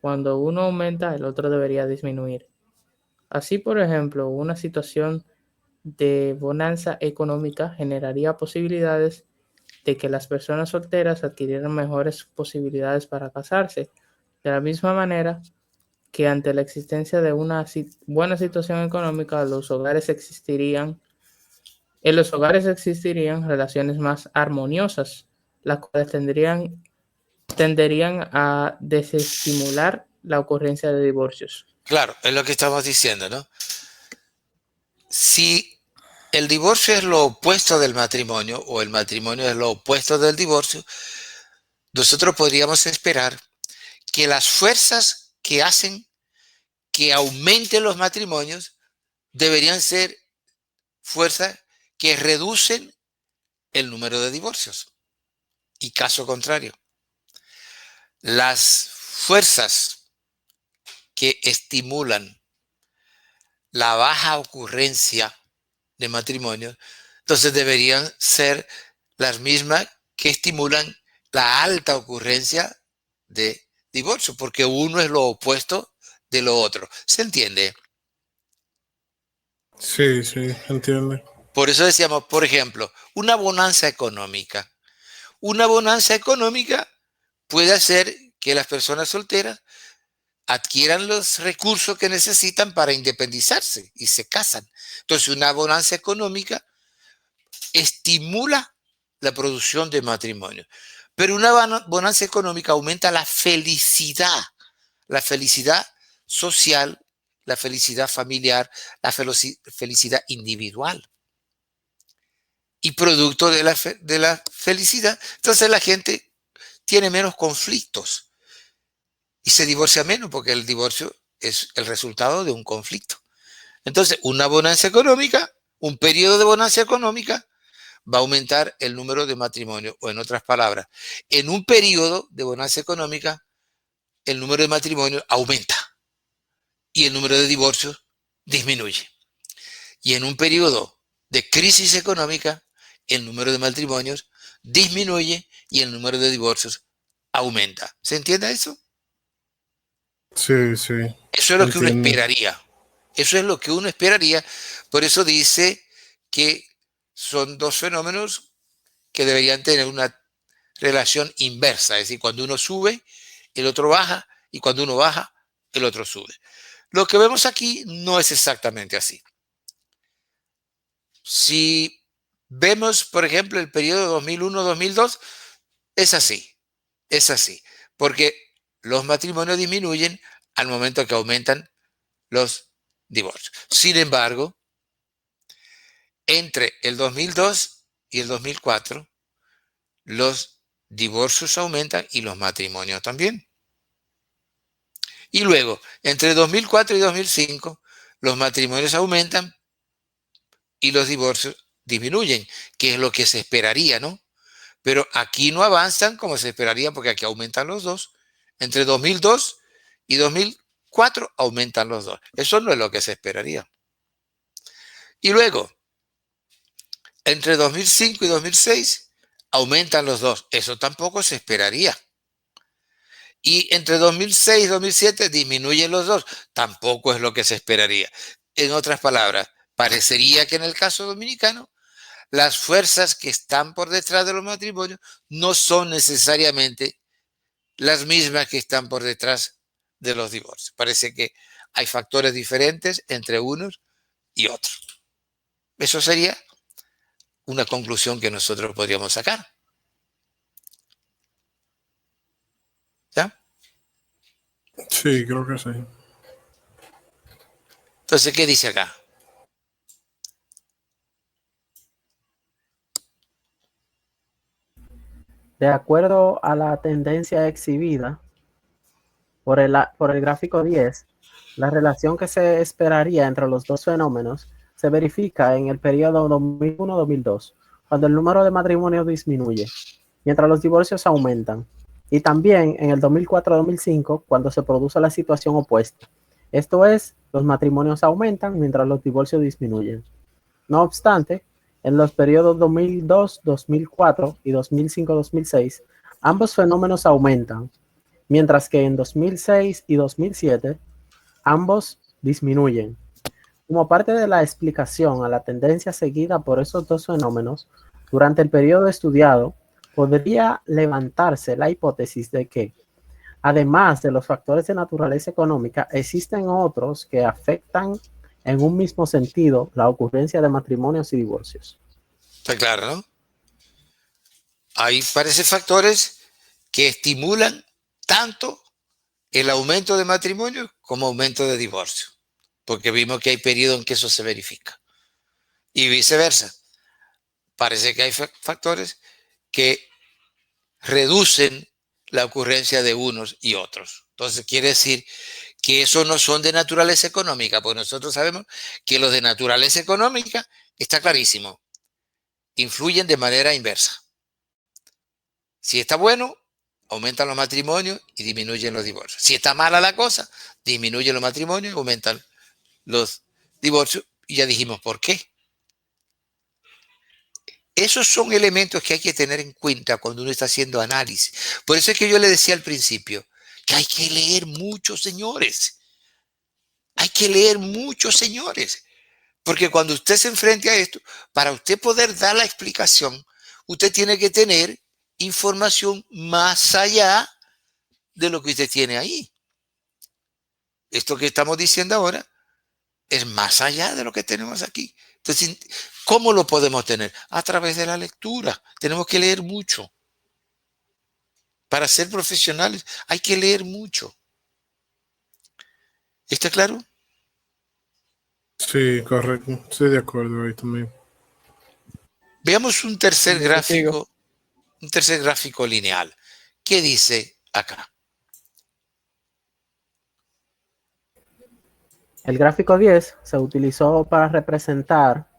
cuando uno aumenta, el otro debería disminuir. Así, por ejemplo, una situación de bonanza económica generaría posibilidades de que las personas solteras adquirieran mejores posibilidades para casarse, de la misma manera que ante la existencia de una buena situación económica, en los hogares existirían relaciones más armoniosas, las cuales tenderían a desestimular la ocurrencia de divorcios. Claro, es lo que estamos diciendo, ¿no? Si el divorcio es lo opuesto del matrimonio o el matrimonio es lo opuesto del divorcio, nosotros podríamos esperar que las fuerzas que hacen que aumenten los matrimonios deberían ser fuerzas que reducen el número de divorcios. Y caso contrario, las fuerzas que estimulan la baja ocurrencia de matrimonios, entonces deberían ser las mismas que estimulan la alta ocurrencia de divorcio, porque uno es lo opuesto de lo otro. ¿Se entiende? Sí, entiende. Por eso decíamos, por ejemplo, una bonanza económica. Una bonanza económica puede hacer que las personas solteras adquieran los recursos que necesitan para independizarse y se casan. Entonces, una bonanza económica estimula la producción de matrimonio. Pero una bonanza económica aumenta la felicidad social, la felicidad familiar, la felicidad individual. Y producto de la felicidad, entonces la gente tiene menos conflictos y se divorcia menos porque el divorcio es el resultado de un conflicto. Entonces, una bonanza económica, un periodo de bonanza económica va a aumentar el número de matrimonios, o en otras palabras, en un periodo de bonanza económica, el número de matrimonios aumenta y el número de divorcios disminuye. Y en un periodo de crisis económica, el número de matrimonios disminuye y el número de divorcios aumenta. ¿Se entiende eso? Sí. Eso es lo que uno esperaría. Eso es lo que uno esperaría. Por eso dice que son dos fenómenos que deberían tener una relación inversa. Es decir, cuando uno sube, el otro baja, y cuando uno baja, el otro sube. Lo que vemos aquí no es exactamente así. Si vemos, por ejemplo, el periodo 2001-2002, es así, porque los matrimonios disminuyen al momento que aumentan los divorcios. Sin embargo, entre el 2002 y el 2004, los divorcios aumentan y los matrimonios también. Y luego, entre 2004 y 2005, los matrimonios aumentan y los divorcios disminuyen, que es lo que se esperaría, ¿no? Pero aquí no avanzan como se esperaría porque aquí aumentan los dos. Entre 2002 y 2004 aumentan los dos. Eso no es lo que se esperaría. Y luego, entre 2005 y 2006 aumentan los dos. Eso tampoco se esperaría. Y entre 2006 y 2007 disminuyen los dos. Tampoco es lo que se esperaría. En otras palabras, parecería que en el caso dominicano, las fuerzas que están por detrás de los matrimonios no son necesariamente las mismas que están por detrás de los divorcios. Parece que hay factores diferentes entre unos y otros. Eso sería una conclusión que nosotros podríamos sacar. ¿Ya? Sí, creo que sí. Entonces, ¿qué dice acá? De acuerdo a la tendencia exhibida por el gráfico 10, la relación que se esperaría entre los dos fenómenos se verifica en el periodo 2001-2002, cuando el número de matrimonios disminuye, mientras los divorcios aumentan, y también en el 2004-2005, cuando se produce la situación opuesta. Esto es, los matrimonios aumentan mientras los divorcios disminuyen. No obstante, en los periodos 2002-2004 y 2005-2006, ambos fenómenos aumentan, mientras que en 2006 y 2007, ambos disminuyen. Como parte de la explicación a la tendencia seguida por esos dos fenómenos, durante el periodo estudiado, podría levantarse la hipótesis de que, además de los factores de naturaleza económica, existen otros que afectan en un mismo sentido la ocurrencia de matrimonios y divorcios. Está claro, ¿no? Hay parece factores que estimulan tanto el aumento de matrimonio como aumento de divorcio, porque vimos que hay periodos en que eso se verifica. Y viceversa. Parece que hay factores que reducen la ocurrencia de unos y otros. Entonces quiere decir que esos no son de naturaleza económica, porque nosotros sabemos que los de naturaleza económica, está clarísimo, influyen de manera inversa. Si está bueno, aumentan los matrimonios y disminuyen los divorcios. Si está mala la cosa, disminuyen los matrimonios y aumentan los divorcios. Y ya dijimos por qué. Esos son elementos que hay que tener en cuenta cuando uno está haciendo análisis. Por eso es que yo le decía al principio que hay que leer mucho, señores. Hay que leer mucho, señores. Porque cuando usted se enfrente a esto, para usted poder dar la explicación, usted tiene que tener información más allá de lo que usted tiene ahí. Esto que estamos diciendo ahora es más allá de lo que tenemos aquí. Entonces, ¿cómo lo podemos tener? A través de la lectura. Tenemos que leer mucho. Para ser profesionales hay que leer mucho. ¿Está claro? Sí, correcto. Estoy de acuerdo ahí también. Veamos un tercer gráfico lineal. ¿Qué dice acá? El gráfico 10 se utilizó para representar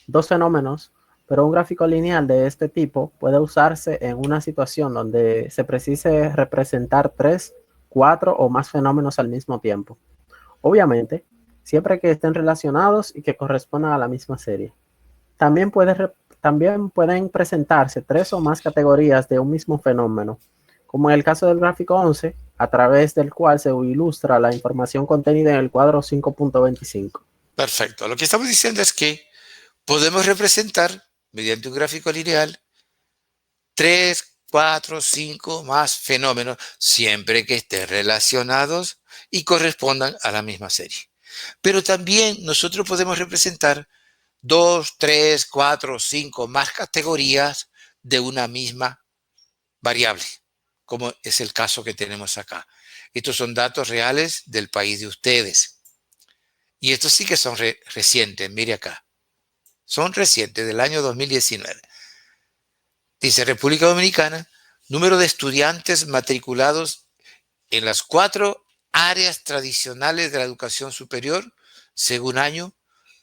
dos fenómenos, pero un gráfico lineal de este tipo puede usarse en una situación donde se precise representar 3, 4 o más fenómenos al mismo tiempo. Obviamente, siempre que estén relacionados y que correspondan a la misma serie. También pueden presentarse 3 o más categorías de un mismo fenómeno, como en el caso del gráfico 11, a través del cual se ilustra la información contenida en el cuadro 5.25. Perfecto. Lo que estamos diciendo es que podemos representar, mediante un gráfico lineal, 3, 4, 5 más fenómenos, siempre que estén relacionados y correspondan a la misma serie. Pero también nosotros podemos representar 2, 3, 4, 5 más categorías de una misma variable, como es el caso que tenemos acá. Estos son datos reales del país de ustedes. Y estos sí que son recientes, mire acá. son recientes, del año 2019. Dice República Dominicana, número de estudiantes matriculados en las 4 áreas tradicionales de la educación superior, según año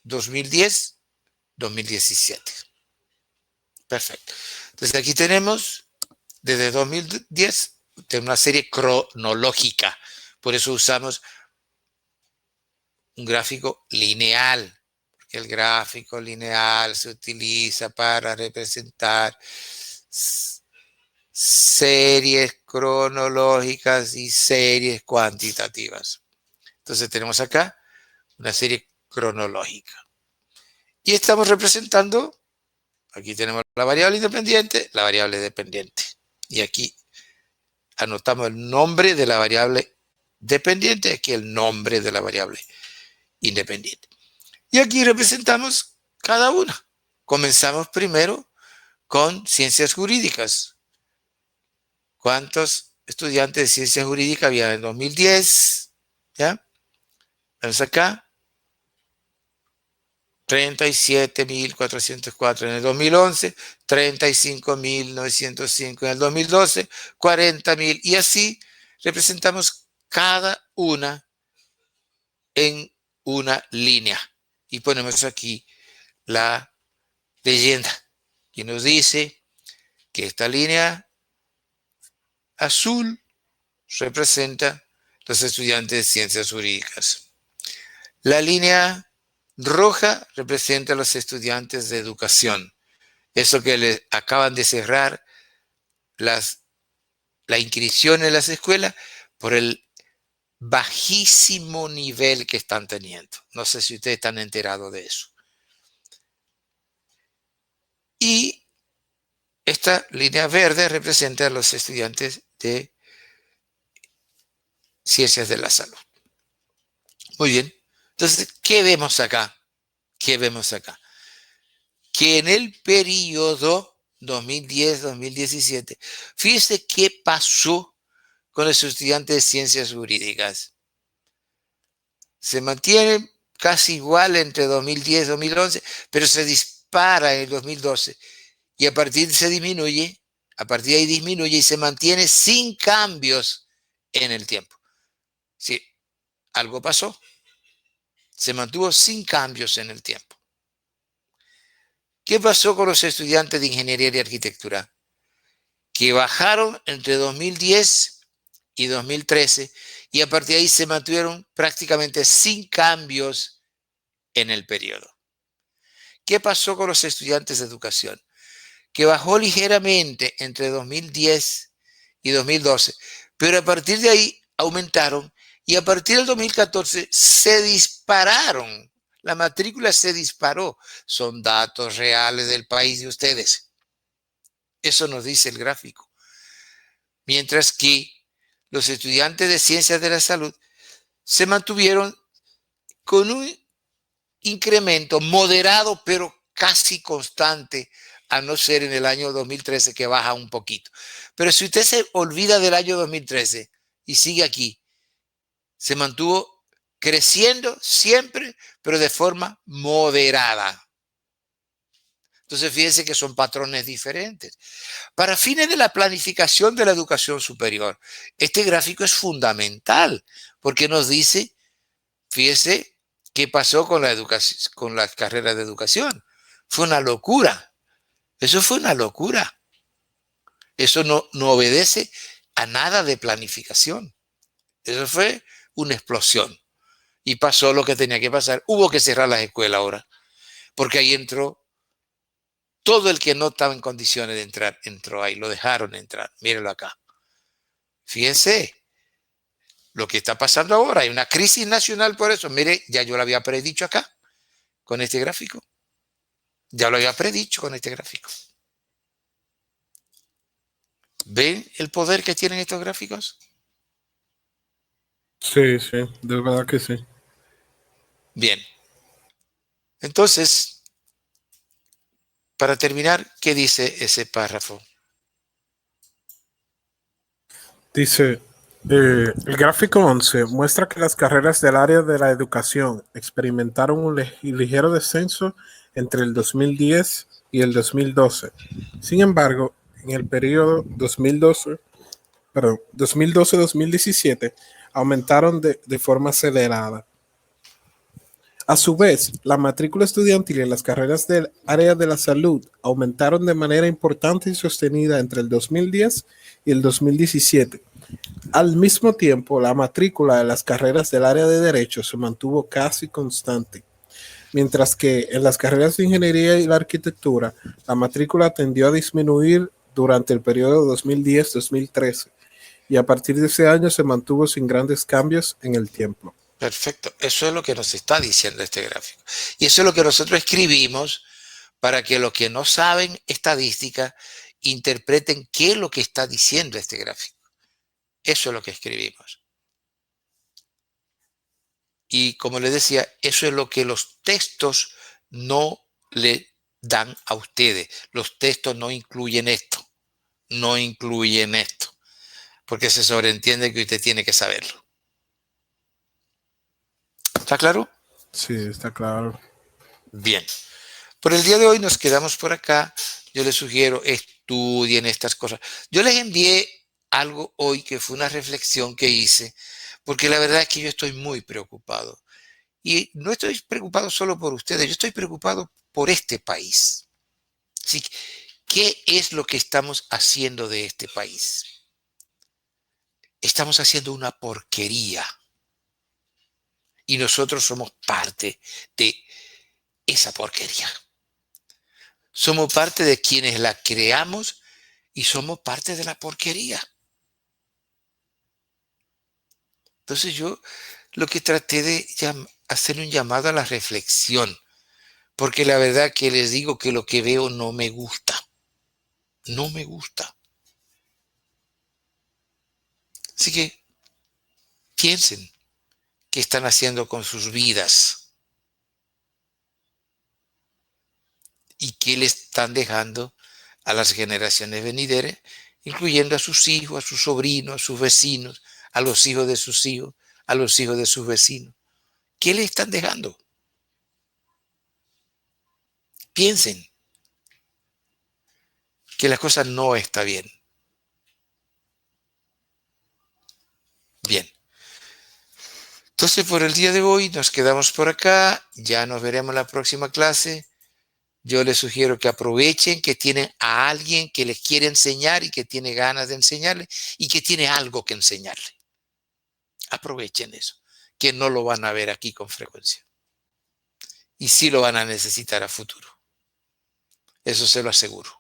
2010-2017. Perfecto. Entonces aquí tenemos, desde 2010, una serie cronológica. Por eso usamos un gráfico lineal. Porque el gráfico lineal se utiliza para representar series cronológicas y series cuantitativas. Entonces tenemos acá una serie cronológica. Y estamos representando, aquí tenemos la variable independiente, la variable dependiente. Y aquí anotamos el nombre de la variable dependiente, aquí el nombre de la variable independiente. Y aquí representamos cada una. Comenzamos primero con ciencias jurídicas. ¿Cuántos estudiantes de ciencias jurídicas había en 2010? ¿Ya? Vamos acá. 37.404 en el 2011, 35.905 en el 2012, 40.000 y así representamos cada una en una línea. Y ponemos aquí la leyenda que nos dice que esta línea azul representa los estudiantes de ciencias jurídicas. La línea roja representa a los estudiantes de educación. Eso que le acaban de cerrar la inscripción en las escuelas por el bajísimo nivel que están teniendo. No sé si ustedes están enterados de eso. Y esta línea verde representa a los estudiantes de ciencias de la salud. Muy bien. Entonces, ¿qué vemos acá? ¿Qué vemos acá? Que en el periodo 2010-2017, fíjese qué pasó con los estudiantes de ciencias jurídicas. Se mantiene casi igual entre 2010 y 2011, pero se dispara en el 2012 y a partir de ahí disminuye y se mantiene sin cambios en el tiempo. Sí, algo pasó. Se mantuvo sin cambios en el tiempo. ¿Qué pasó con los estudiantes de ingeniería y arquitectura? Que bajaron entre 2010 y 2013 y a partir de ahí se mantuvieron prácticamente sin cambios en el periodo. ¿Qué pasó con los estudiantes de educación? Que bajó ligeramente entre 2010 y 2012, pero a partir de ahí aumentaron y a partir del 2014 se dispararon. La matrícula se disparó. Son datos reales del país de ustedes. Eso nos dice el gráfico. Mientras que los estudiantes de ciencias de la salud se mantuvieron con un incremento moderado, pero casi constante, a no ser en el año 2013 que baja un poquito. Pero si usted se olvida del año 2013 y sigue aquí, se mantuvo creciendo siempre, pero de forma moderada. Entonces, fíjense que son patrones diferentes. Para fines de la planificación de la educación superior, este gráfico es fundamental porque nos dice, fíjense, qué pasó con la educación, con las carreras de educación. Fue una locura. Eso fue una locura. Eso no obedece a nada de planificación. Eso fue una explosión. Y pasó lo que tenía que pasar. Hubo que cerrar las escuelas ahora, porque ahí entró todo el que no estaba en condiciones de entrar, entró ahí, lo dejaron entrar. Mírenlo acá. Fíjense lo que está pasando ahora. Hay una crisis nacional por eso. Mire, ya yo lo había predicho acá, con este gráfico. Ya lo había predicho con este gráfico. ¿Ven el poder que tienen estos gráficos? Sí, de verdad que sí. Bien. Entonces, para terminar, ¿qué dice ese párrafo? Dice, El gráfico 11 muestra que las carreras del área de la educación experimentaron un ligero descenso entre el 2010 y el 2012. Sin embargo, en el periodo 2012-2017 aumentaron de forma acelerada. A su vez, la matrícula estudiantil en las carreras del área de la salud aumentaron de manera importante y sostenida entre el 2010 y el 2017. Al mismo tiempo, la matrícula de las carreras del área de derecho se mantuvo casi constante, mientras que en las carreras de ingeniería y la arquitectura, la matrícula tendió a disminuir durante el periodo 2010-2013 y a partir de ese año se mantuvo sin grandes cambios en el tiempo. Perfecto, eso es lo que nos está diciendo este gráfico. Y eso es lo que nosotros escribimos para que los que no saben estadística interpreten qué es lo que está diciendo este gráfico. Eso es lo que escribimos. Y como les decía, eso es lo que los textos no le dan a ustedes. Los textos no incluyen esto. No incluyen esto. Porque se sobreentiende que usted tiene que saberlo. ¿Está claro? Sí, está claro. Bien. Por el día de hoy nos quedamos por acá. Yo les sugiero estudien estas cosas. Yo les envié algo hoy que fue una reflexión que hice, porque la verdad es que yo estoy muy preocupado. Y no estoy preocupado solo por ustedes, yo estoy preocupado por este país. ¿Sí? ¿Qué es lo que estamos haciendo de este país? Estamos haciendo una porquería. Y nosotros somos parte de esa porquería. Somos parte de quienes la creamos y somos parte de la porquería. Entonces yo lo que traté de hacer un llamado a la reflexión, porque la verdad que les digo que lo que veo no me gusta. No me gusta. Así que piensen qué están haciendo con sus vidas y qué le están dejando a las generaciones venideras, incluyendo a sus hijos, a sus sobrinos, a sus vecinos, a los hijos de sus hijos, a los hijos de sus vecinos. ¿Qué le están dejando? Piensen que la cosa no está bien. Bien. Entonces, por el día de hoy nos quedamos por acá. Ya nos veremos en la próxima clase. Yo les sugiero que aprovechen que tienen a alguien que les quiere enseñar y que tiene ganas de enseñarle y que tiene algo que enseñarle. Aprovechen eso, que no lo van a ver aquí con frecuencia. Y sí lo van a necesitar a futuro. Eso se lo aseguro.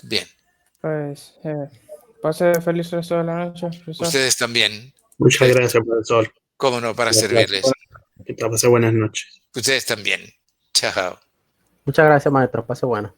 Bien. Pues pase feliz resto de la noche, profesor. Ustedes también. Muchas gracias, profesor. Cómo no, para servirles. Que te pase buenas noches. Ustedes también. Chao. Muchas gracias, maestro. Pase bueno.